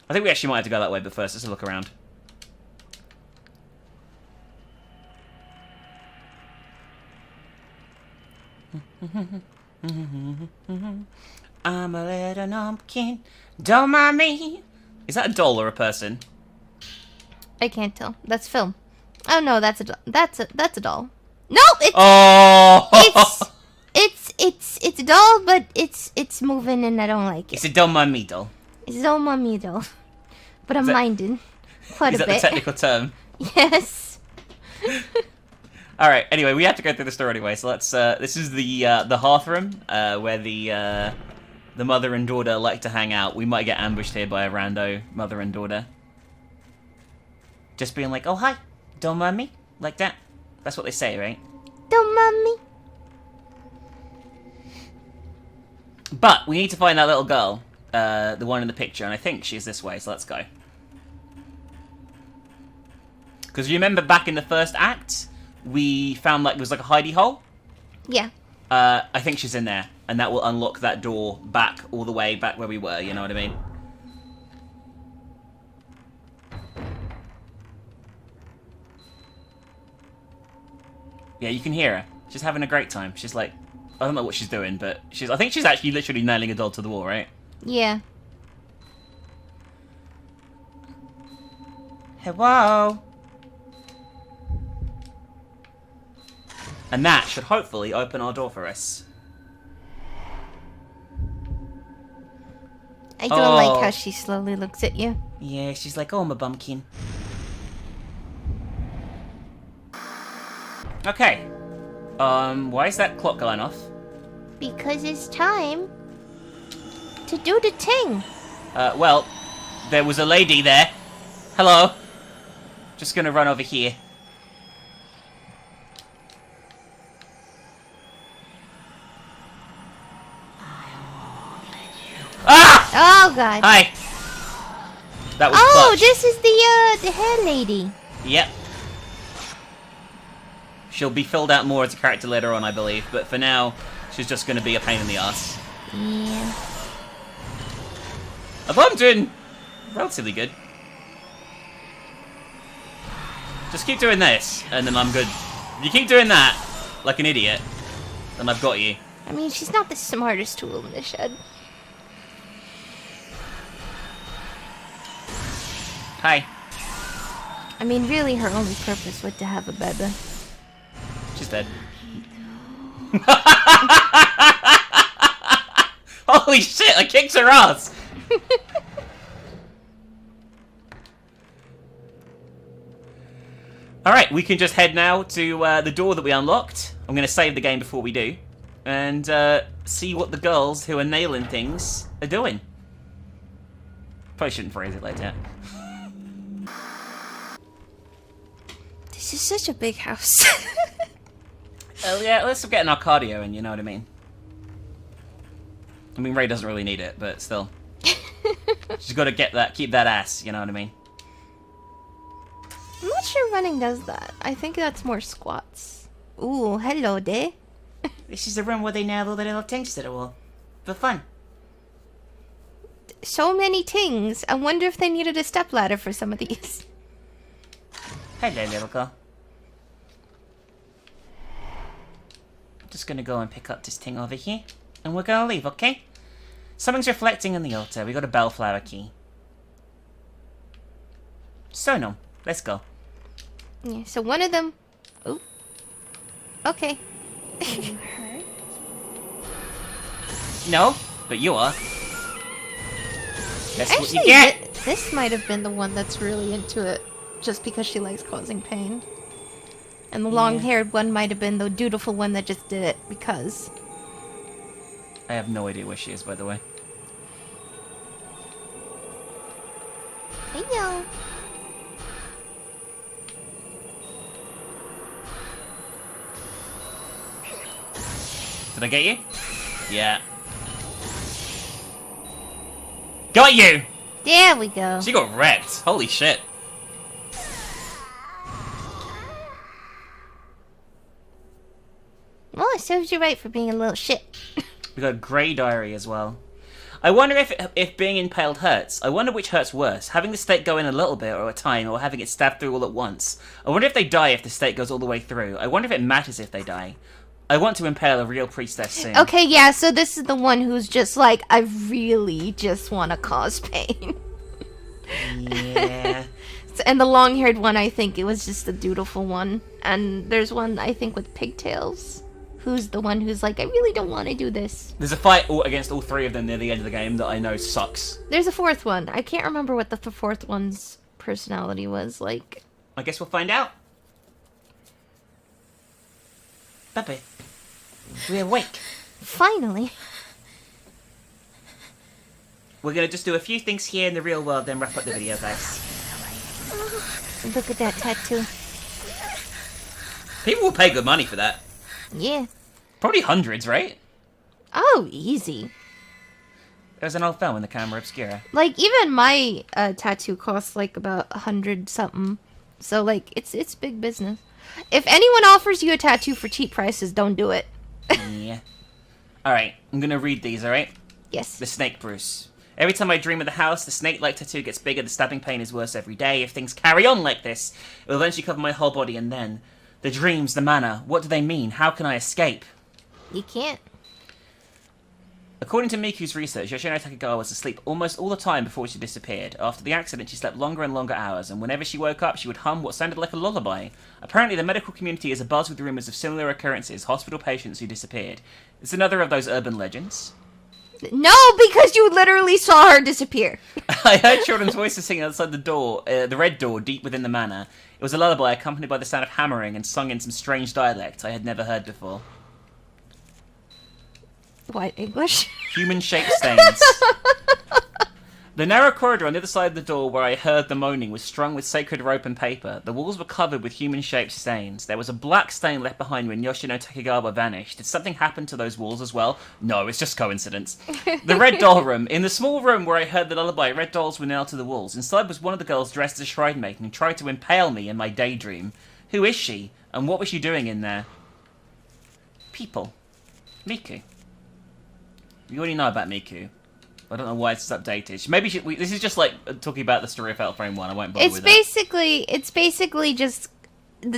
I think we actually might have to go that way, but first, let's look around. I'm a little numpkin. Don't mind me. Is that a doll or a person? I can't tell. That's film. Oh no, that's a doll. That's a doll. No, it's Oh! it's a doll, but it's moving and I don't like it. It's a don't mind me doll. It's a doll mummy doll. But I'm that- minded quite Is a that the bit. technical term? Yes. Alright, anyway, we have to go through the story anyway, so let's, this is the Hearth Room, where the mother and daughter like to hang out. We might get ambushed here by a rando mother and daughter. Just being like, oh hi, don't mind me, like that. That's what they say, right? Don't mind me. But, we need to find that little girl, the one in the picture, and I think she's this way, so let's go. Because you remember back in the first act, we found like, it was like a hidey hole? Yeah. I think she's in there, and that will unlock that door back all the way back where we were, you know what I mean? Yeah, you can hear her. She's having a great time. She's like, I don't know what she's doing, but I think she's actually literally nailing a doll to the wall, right? Yeah. Hello? And that should hopefully open our door for us. I don't like how she slowly looks at you. Yeah, she's like, oh, I'm a bumpkin. Okay. Why is that clock going off? Because it's time to do the thing. Well, there was a lady there. Hello. Just gonna run over here. Ah! Oh god. Hi. That was Oh, clutch. this is the hair lady. Yep. She'll be filled out more as a character later on, I believe, but for now, she's just gonna be a pain in the ass. Yeah. Although I'm doing relatively good. Just keep doing this, and then I'm good. If you keep doing that, like an idiot, then I've got you. I mean, she's not the smartest tool in the shed. Hi. I mean, really, her only purpose was to have a baby. She's dead. Holy shit, I kicked her ass! Alright, we can just head now to the door that we unlocked. I'm going to save the game before we do. And see what the girls who are nailing things are doing. Probably shouldn't phrase it like that. This is such a big house. Oh yeah, let's get our cardio in, you know what I mean? I mean, Ray doesn't really need it, but still. She's got to keep that ass, you know what I mean? I'm not sure running does that. I think that's more squats. Ooh, hello there. This is the room where they nail all the little things to the wall. For fun. So many things. I wonder if they needed a stepladder for some of these. Hello, little girl. Just gonna go and pick up this thing over here, and we're gonna leave, okay? Something's reflecting in the altar. We got a bellflower key. So no, let's go. Yeah, so one of them... Oh. Okay. No, but you are. That's what you Actually, get. this might have been the one that's really into it, just because she likes causing pain. And the long-haired one might have been the dutiful one that just did it because... I have no idea where she is, by the way. Hello. Did I get you? Yeah. Got you! There we go. She got wrecked. Holy shit. Well, it serves you right for being a little shit. We got a grey diary as well. I wonder if being impaled hurts. I wonder which hurts worse. Having the stake go in a little bit or a time, or having it stabbed through all at once. I wonder if they die if the stake goes all the way through. I wonder if it matters if they die. I want to impale a real priestess soon. Okay, yeah, so this is the one who's just like, I really just want to cause pain. Yeah. And the long-haired one, I think it was just the dutiful one. And there's one, I think, with pigtails. Who's the one who's like, I really don't want to do this. There's a fight against all three of them near the end of the game that I know sucks. There's a fourth one. I can't remember what the fourth one's personality was like. I guess we'll find out. Pepe, we're awake. Finally. We're gonna just do a few things here in the real world, then wrap up the video, guys. Look at that tattoo. People will pay good money for that. Yeah. Probably hundreds, right? Oh, easy. There's an old film in the Camera Obscura. Like, even my tattoo costs like about 100 something. So, like, it's big business. If anyone offers you a tattoo for cheap prices, don't do it. Yeah. Alright, I'm gonna read these, alright? Yes. The Snake Bruce. Every time I dream of the house, the snake-like tattoo gets bigger, the stabbing pain is worse every day. If things carry on like this, it will eventually cover my whole body, and then The dreams, the manner, what do they mean? How can I escape? You can't. According to Miku's research, Yoshino Takegawa was asleep almost all the time before she disappeared. After the accident, she slept longer and longer hours, and whenever she woke up, she would hum what sounded like a lullaby. Apparently, the medical community is abuzz with rumours of similar occurrences, hospital patients who disappeared. It's another of those urban legends. No, because you literally saw her disappear. I heard children's voices singing outside the door, the red door, deep within the manor. It was a lullaby accompanied by the sound of hammering and sung in some strange dialect I had never heard before. What, English? Human-shaped stains. The narrow corridor on the other side of the door where I heard the moaning was strung with sacred rope and paper. The walls were covered with human-shaped stains. There was a black stain left behind when Yoshino Takegawa vanished. Did something happen to those walls as well? No, it's just coincidence. The red doll room. In the small room where I heard the lullaby, red dolls were nailed to the walls. Inside was one of the girls dressed as a shrine maiden who tried to impale me in my daydream. Who is she? And what was she doing in there? People. Miku. You already know about Miku. I don't know why it's updated. Maybe this is just like talking about the story of Fatal Frame 1. I won't bother with that. It's basically just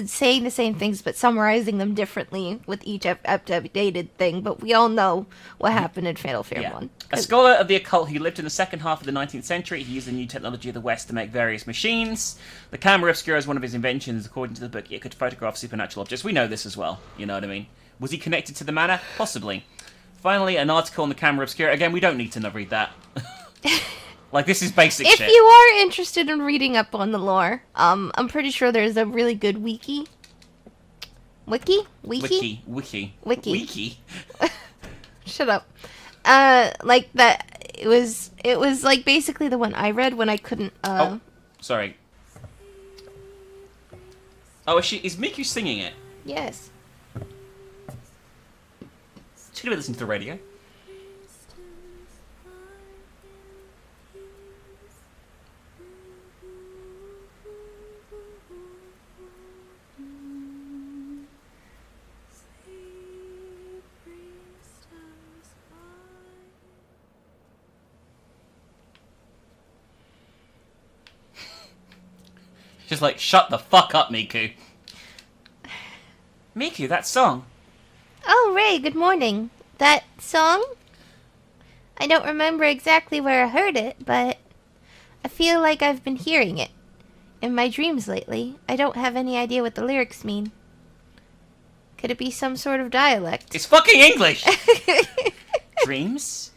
saying the same things but summarizing them differently with each updated thing. But we all know what happened in Fatal Frame 1. A scholar of the occult who lived in the second half of the 19th century, he used the new technology of the West to make various machines. The Camera Obscura is one of his inventions. According to the book, it could photograph supernatural objects. We know this as well. You know what I mean? Was he connected to the manor? Possibly. Finally, an article on the Camera Obscura. Again, we don't need to read that. Like, this is basic shit. If you are interested in reading up on the lore, I'm pretty sure there's a really good wiki. Wiki? Shut up. Like that. It was like basically the one I read when I couldn't. Oh, sorry. Oh, is Miku singing it? Yes. Should have listened to the radio. Just like, shut the fuck up, Miku. Miku, that song. Oh, Ray, good morning. That song? I don't remember exactly where I heard it, but I feel like I've been hearing it in my dreams lately. I don't have any idea what the lyrics mean. Could it be some sort of dialect? It's fucking English! Dreams?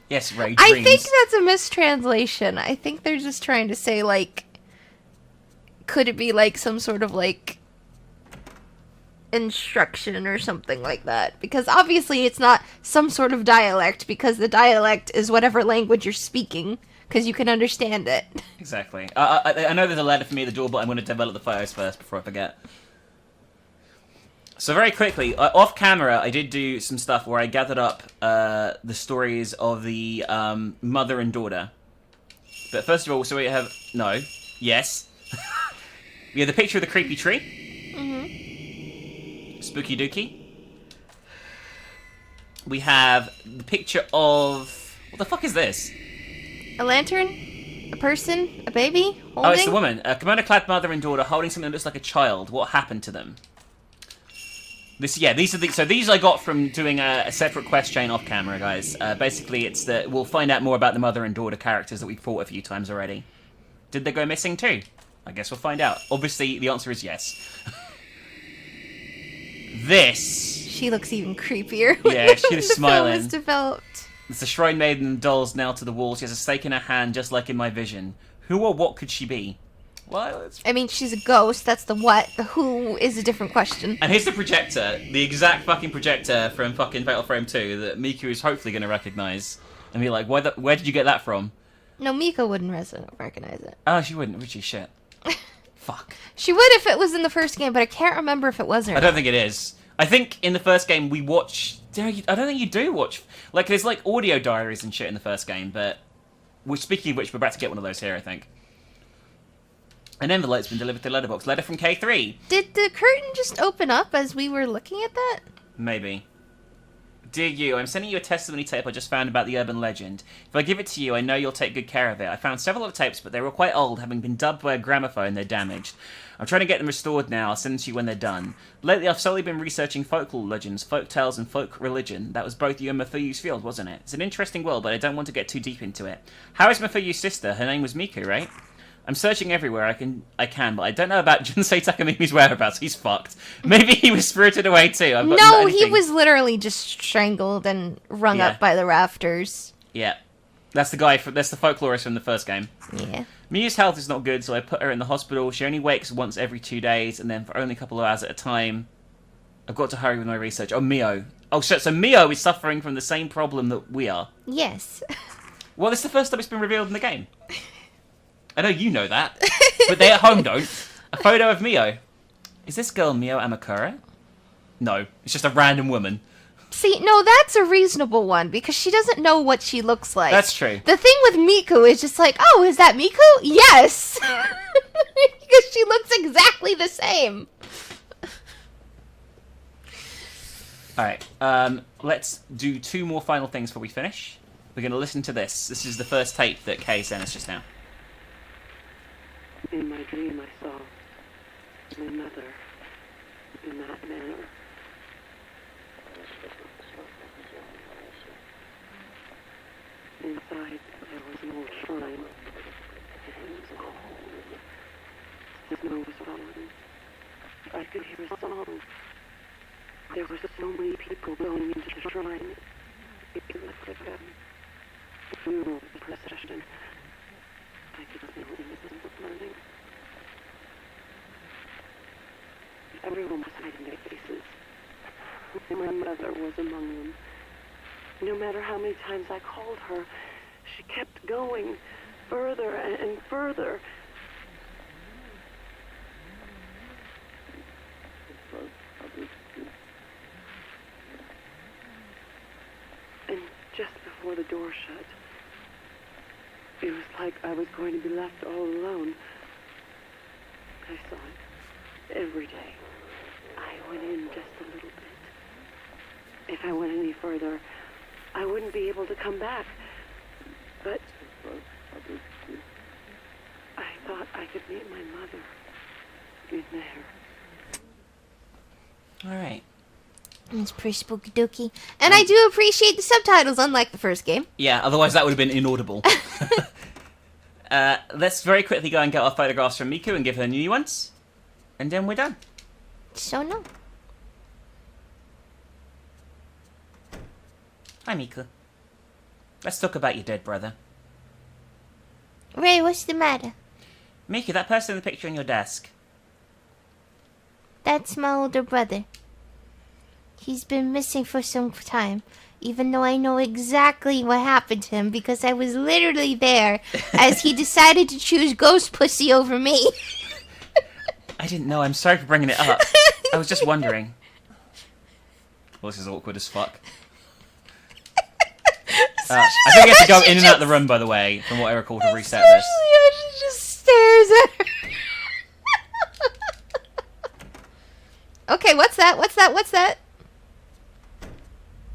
Yes, Ray, dreams. I think that's a mistranslation. I think they're just trying to say, like, could it be, like, some sort of, like, instruction or something like that, because obviously it's not some sort of dialect, because the dialect is whatever language you're speaking, because you can understand it. Exactly. I know there's a letter for me at the door, but I'm going to develop the photos first before I forget. So very quickly, off camera, I did do some stuff where I gathered up the stories of the mother and daughter. But first of all, so we have yes, we have the picture of the creepy tree. Spooky Dookie. We have the picture of... What the fuck is this? A lantern? A person? A baby? Holding? Oh, it's the woman. A kimono-clad mother and daughter holding something that looks like a child. What happened to them? These are so these I got from doing a separate quest chain off camera, guys. Basically, it's that we'll find out more about the mother and daughter characters that we've fought a few times already. Did they go missing too? I guess we'll find out. Obviously, the answer is yes. This. She looks even creepier. Yeah, she's smiling. The film is developed. It's the shrine maiden and dolls nailed to the wall. She has a stake in her hand, just like in my vision. Who or what could she be? Well, I mean, she's a ghost. That's the what. The who is a different question. And here's the projector. The exact fucking projector from fucking Fatal Frame 2 that Miku is hopefully going to recognize. And be like, where did you get that from? No, Miko wouldn't recognize it. Oh, she wouldn't, would she? Shit. Fuck. She would if it was in the first game, but I can't remember if it was or not. I don't think it is. I think in the first game we watch... I don't think you do watch... Like, there's like audio diaries and shit in the first game, but... Speaking of which, we're about to get one of those here, I think. An envelope's been delivered to the letterbox. Letter from K3. Did the curtain just open up as we were looking at that? Maybe. Dear you, I'm sending you a testimony tape I just found about the urban legend. If I give it to you, I know you'll take good care of it. I found several other tapes, but they were quite old, having been dubbed by a gramophone, they're damaged. I'm trying to get them restored now. I'll send them to you when they're done. Lately, I've solely been researching folklore legends, folk tales, and folk religion. That was both you and Mafuyu's field, wasn't it? It's an interesting world, but I don't want to get too deep into it. How is Mafuyu's sister? Her name was Miku, right? I'm searching everywhere I can, but I don't know about Junsei Takamimi's whereabouts. He's fucked. Maybe he was spirited away too. No, he was literally just strangled and rung up by the rafters. Yeah. That's the guy, that's the folklorist from the first game. Yeah. Miu's health is not good, so I put her in the hospital. She only wakes once every 2 days, and then for only a couple of hours at a time. I've got to hurry with my research. Oh, Mio. Oh, shit, so Mio is suffering from the same problem that we are. Yes. Well, this is the first time it's been revealed in the game. I know you know that, but they at home don't. A photo of Mio. Is this girl Mio Amakura? No, it's just a random woman. See, no, that's a reasonable one, because she doesn't know what she looks like. That's true. The thing with Miku is just like, oh, is that Miku? Yes! Because she looks exactly the same. Alright, let's do 2 more final things before we finish. We're going to listen to this. This is the first tape that Kay sent us just now. In my dream, I saw my mother in that manner. Inside, there was an old shrine. It was cold. The snow was falling. I could hear a song. There were so many people going into the shrine. It was like a funeral procession. I could feel the innocence of learning. Everyone was hiding their faces. And my mother was among them. No matter how many times I called her, she kept going further and further. And just before the door shut, it was like I was going to be left all alone. I saw it every day. I went in just a little bit. If I went any further, I wouldn't be able to come back. But I thought I could meet my mother in there. Alright. It's pretty spooky dooky. And I do appreciate the subtitles, unlike the first game. Yeah, otherwise that would have been inaudible. Let's very quickly go and get our photographs from Miku and give her new ones. And then we're done. So no. Hi, Miku. Let's talk about your dead brother. Ray, what's the matter? Miku, that person in the picture on your desk. That's my older brother. He's been missing for some time, even though I know exactly what happened to him because I was literally there as he decided to choose Ghost Pussy over me. I didn't know. I'm sorry for bringing it up. I was just wondering. Well, this is awkward as fuck. I think we have to go in and out of the room, by the way, from what I recall, to reset this. She just stares at her. Okay, what's that? What's that? What's that?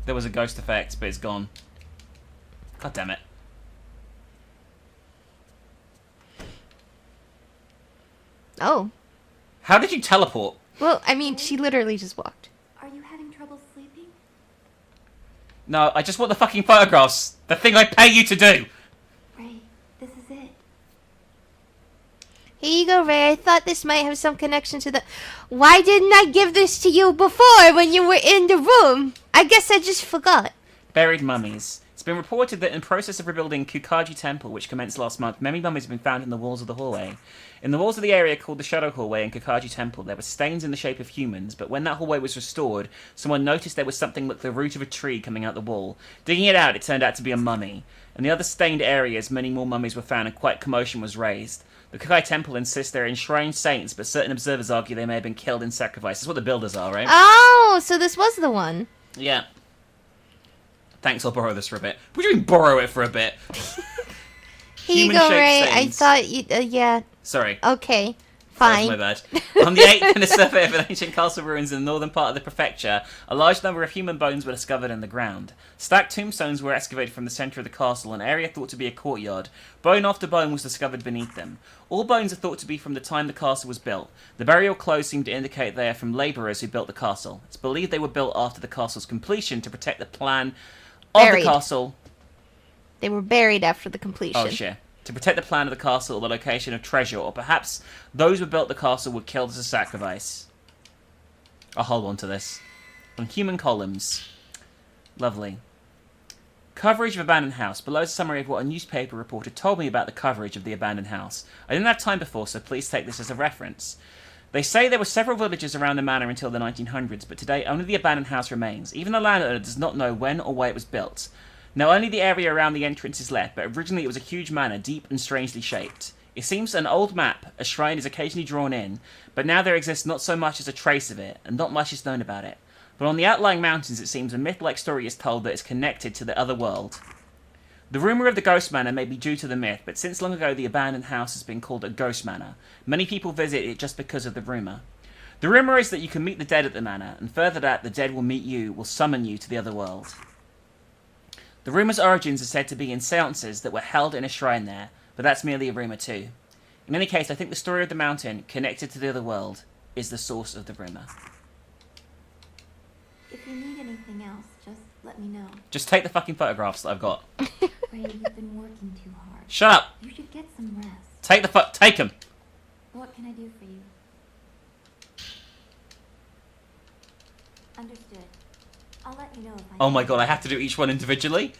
There was a ghost effect, but it's gone. God damn it. Oh. How did you teleport? Well, I mean, she literally just walked. Are you having trouble sleeping? No, I just want the fucking photographs. The thing I pay you to do. Ray, this is it. Here you go, Ray. I thought this might have some connection to the... Why didn't I give this to you before when you were in the room? I guess I just forgot. Buried mummies. It's been reported that in the process of rebuilding Kukaji Temple, which commenced last month, many mummies have been found in the walls of the hallway. In the walls of the area called the Shadow Hallway in Kukaji Temple, there were stains in the shape of humans, but when that hallway was restored, someone noticed there was something like the root of a tree coming out the wall. Digging it out, it turned out to be a mummy. In the other stained areas, many more mummies were found and quite commotion was raised. The Kukai Temple insists they're enshrined saints, but certain observers argue they may have been killed in sacrifice. That's what the builders are, right? Oh, so this was the one. Yeah. Thanks, I'll borrow this for a bit. What do you mean borrow it for a bit? Here you go, Ray. I thought you... yeah. Sorry. Okay. Fine. That's my bad. On the 8th, in a survey of an ancient castle ruins in the northern part of the prefecture, a large number of human bones were discovered in the ground. Stacked tombstones were excavated from the centre of the castle, an area thought to be a courtyard. Bone after bone was discovered beneath them. All bones are thought to be from the time the castle was built. The burial clothes seem to indicate they are from labourers who built the castle. It's believed they were built after the castle's completion to protect the plan of Buried. the castle. They were buried after the completion. Oh, shit. To protect the plan of the castle or the location of treasure, or perhaps those who built the castle were killed as a sacrifice. I'll hold on to this. On human columns. Lovely. Coverage of abandoned house. Below is a summary of what a newspaper reporter told me about the coverage of the abandoned house. I didn't have time before, so please take this as a reference. They say there were several villages around the manor until the 1900s, but today only the abandoned house remains. Even the landowner does not know when or where it was built. Now only the area around the entrance is left, but originally it was a huge manor, deep and strangely shaped. It seems an old map, a shrine is occasionally drawn in, but now there exists not so much as a trace of it, and not much is known about it. But on the outlying mountains it seems a myth-like story is told that it's connected to the other world. The rumour of the ghost manor may be due to the myth, but since long ago the abandoned house has been called a ghost manor. Many people visit it just because of the rumour. The rumour is that you can meet the dead at the manor, and further that the dead will meet you, will summon you to the other world. The rumour's origins are said to be in seances that were held in a shrine there, but that's merely a rumour too. In any case, I think the story of the mountain, connected to the other world, is the source of the rumour. If you need anything else, just let me know. Just take the fucking photographs that I've got. Ray, you've been working too hard. Shut up! You should get some rest. Take them! What can I do for you? Understood. I'll let you know if I... Oh my god, I have to do each one individually?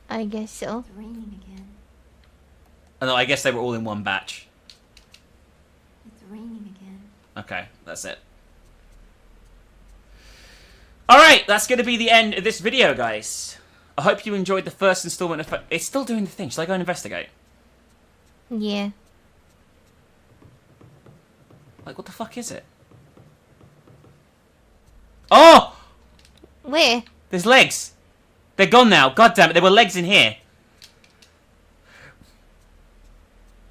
I guess so. It's raining again. Oh no, I guess they were all in one batch. It's raining again. Okay, that's it. Alright, that's going to be the end of this video, guys. I hope you enjoyed the first installment of... It's still doing the thing. Should I go and investigate? Yeah. Like, what the fuck is it? Oh! Where? There's legs. They're gone now. God damn it, there were legs in here.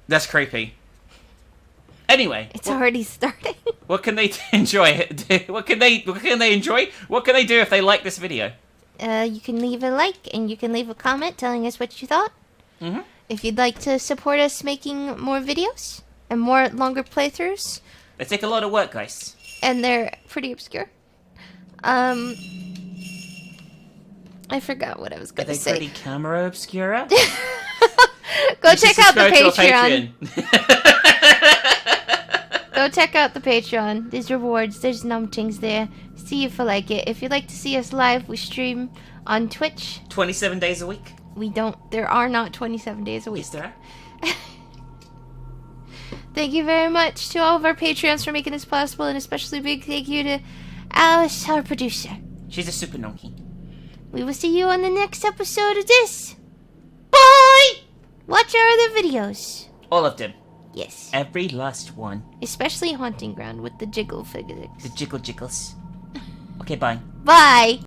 That's creepy. Anyway, It's already starting. what can they enjoy? What can they enjoy? What can they do if they like this video? You can leave a like and you can leave a comment telling us what you thought. Mm-hmm. If you'd like to support us making more videos and more longer playthroughs, They take a lot of work, guys. and they're pretty obscure. I forgot what I was Are gonna they say. pretty Camera Obscura? Go You should check out the subscribe to our Patreon. Go check out the Patreon. There's rewards. There's numbtings there. See if you like it. If you'd like to see us live, we stream on Twitch. 27 days a week. We don't. There are not 27 days a week. Yes, there are. Thank you very much to all of our Patreons for making this possible, and especially big thank you to Alice, our producer. She's a super donkey. We will see you on the next episode of this. Bye! Watch our other videos. All of them. Yes. Every last one. Especially Haunting Ground with the jiggle physics. The jiggle jiggles. Okay, bye. Bye!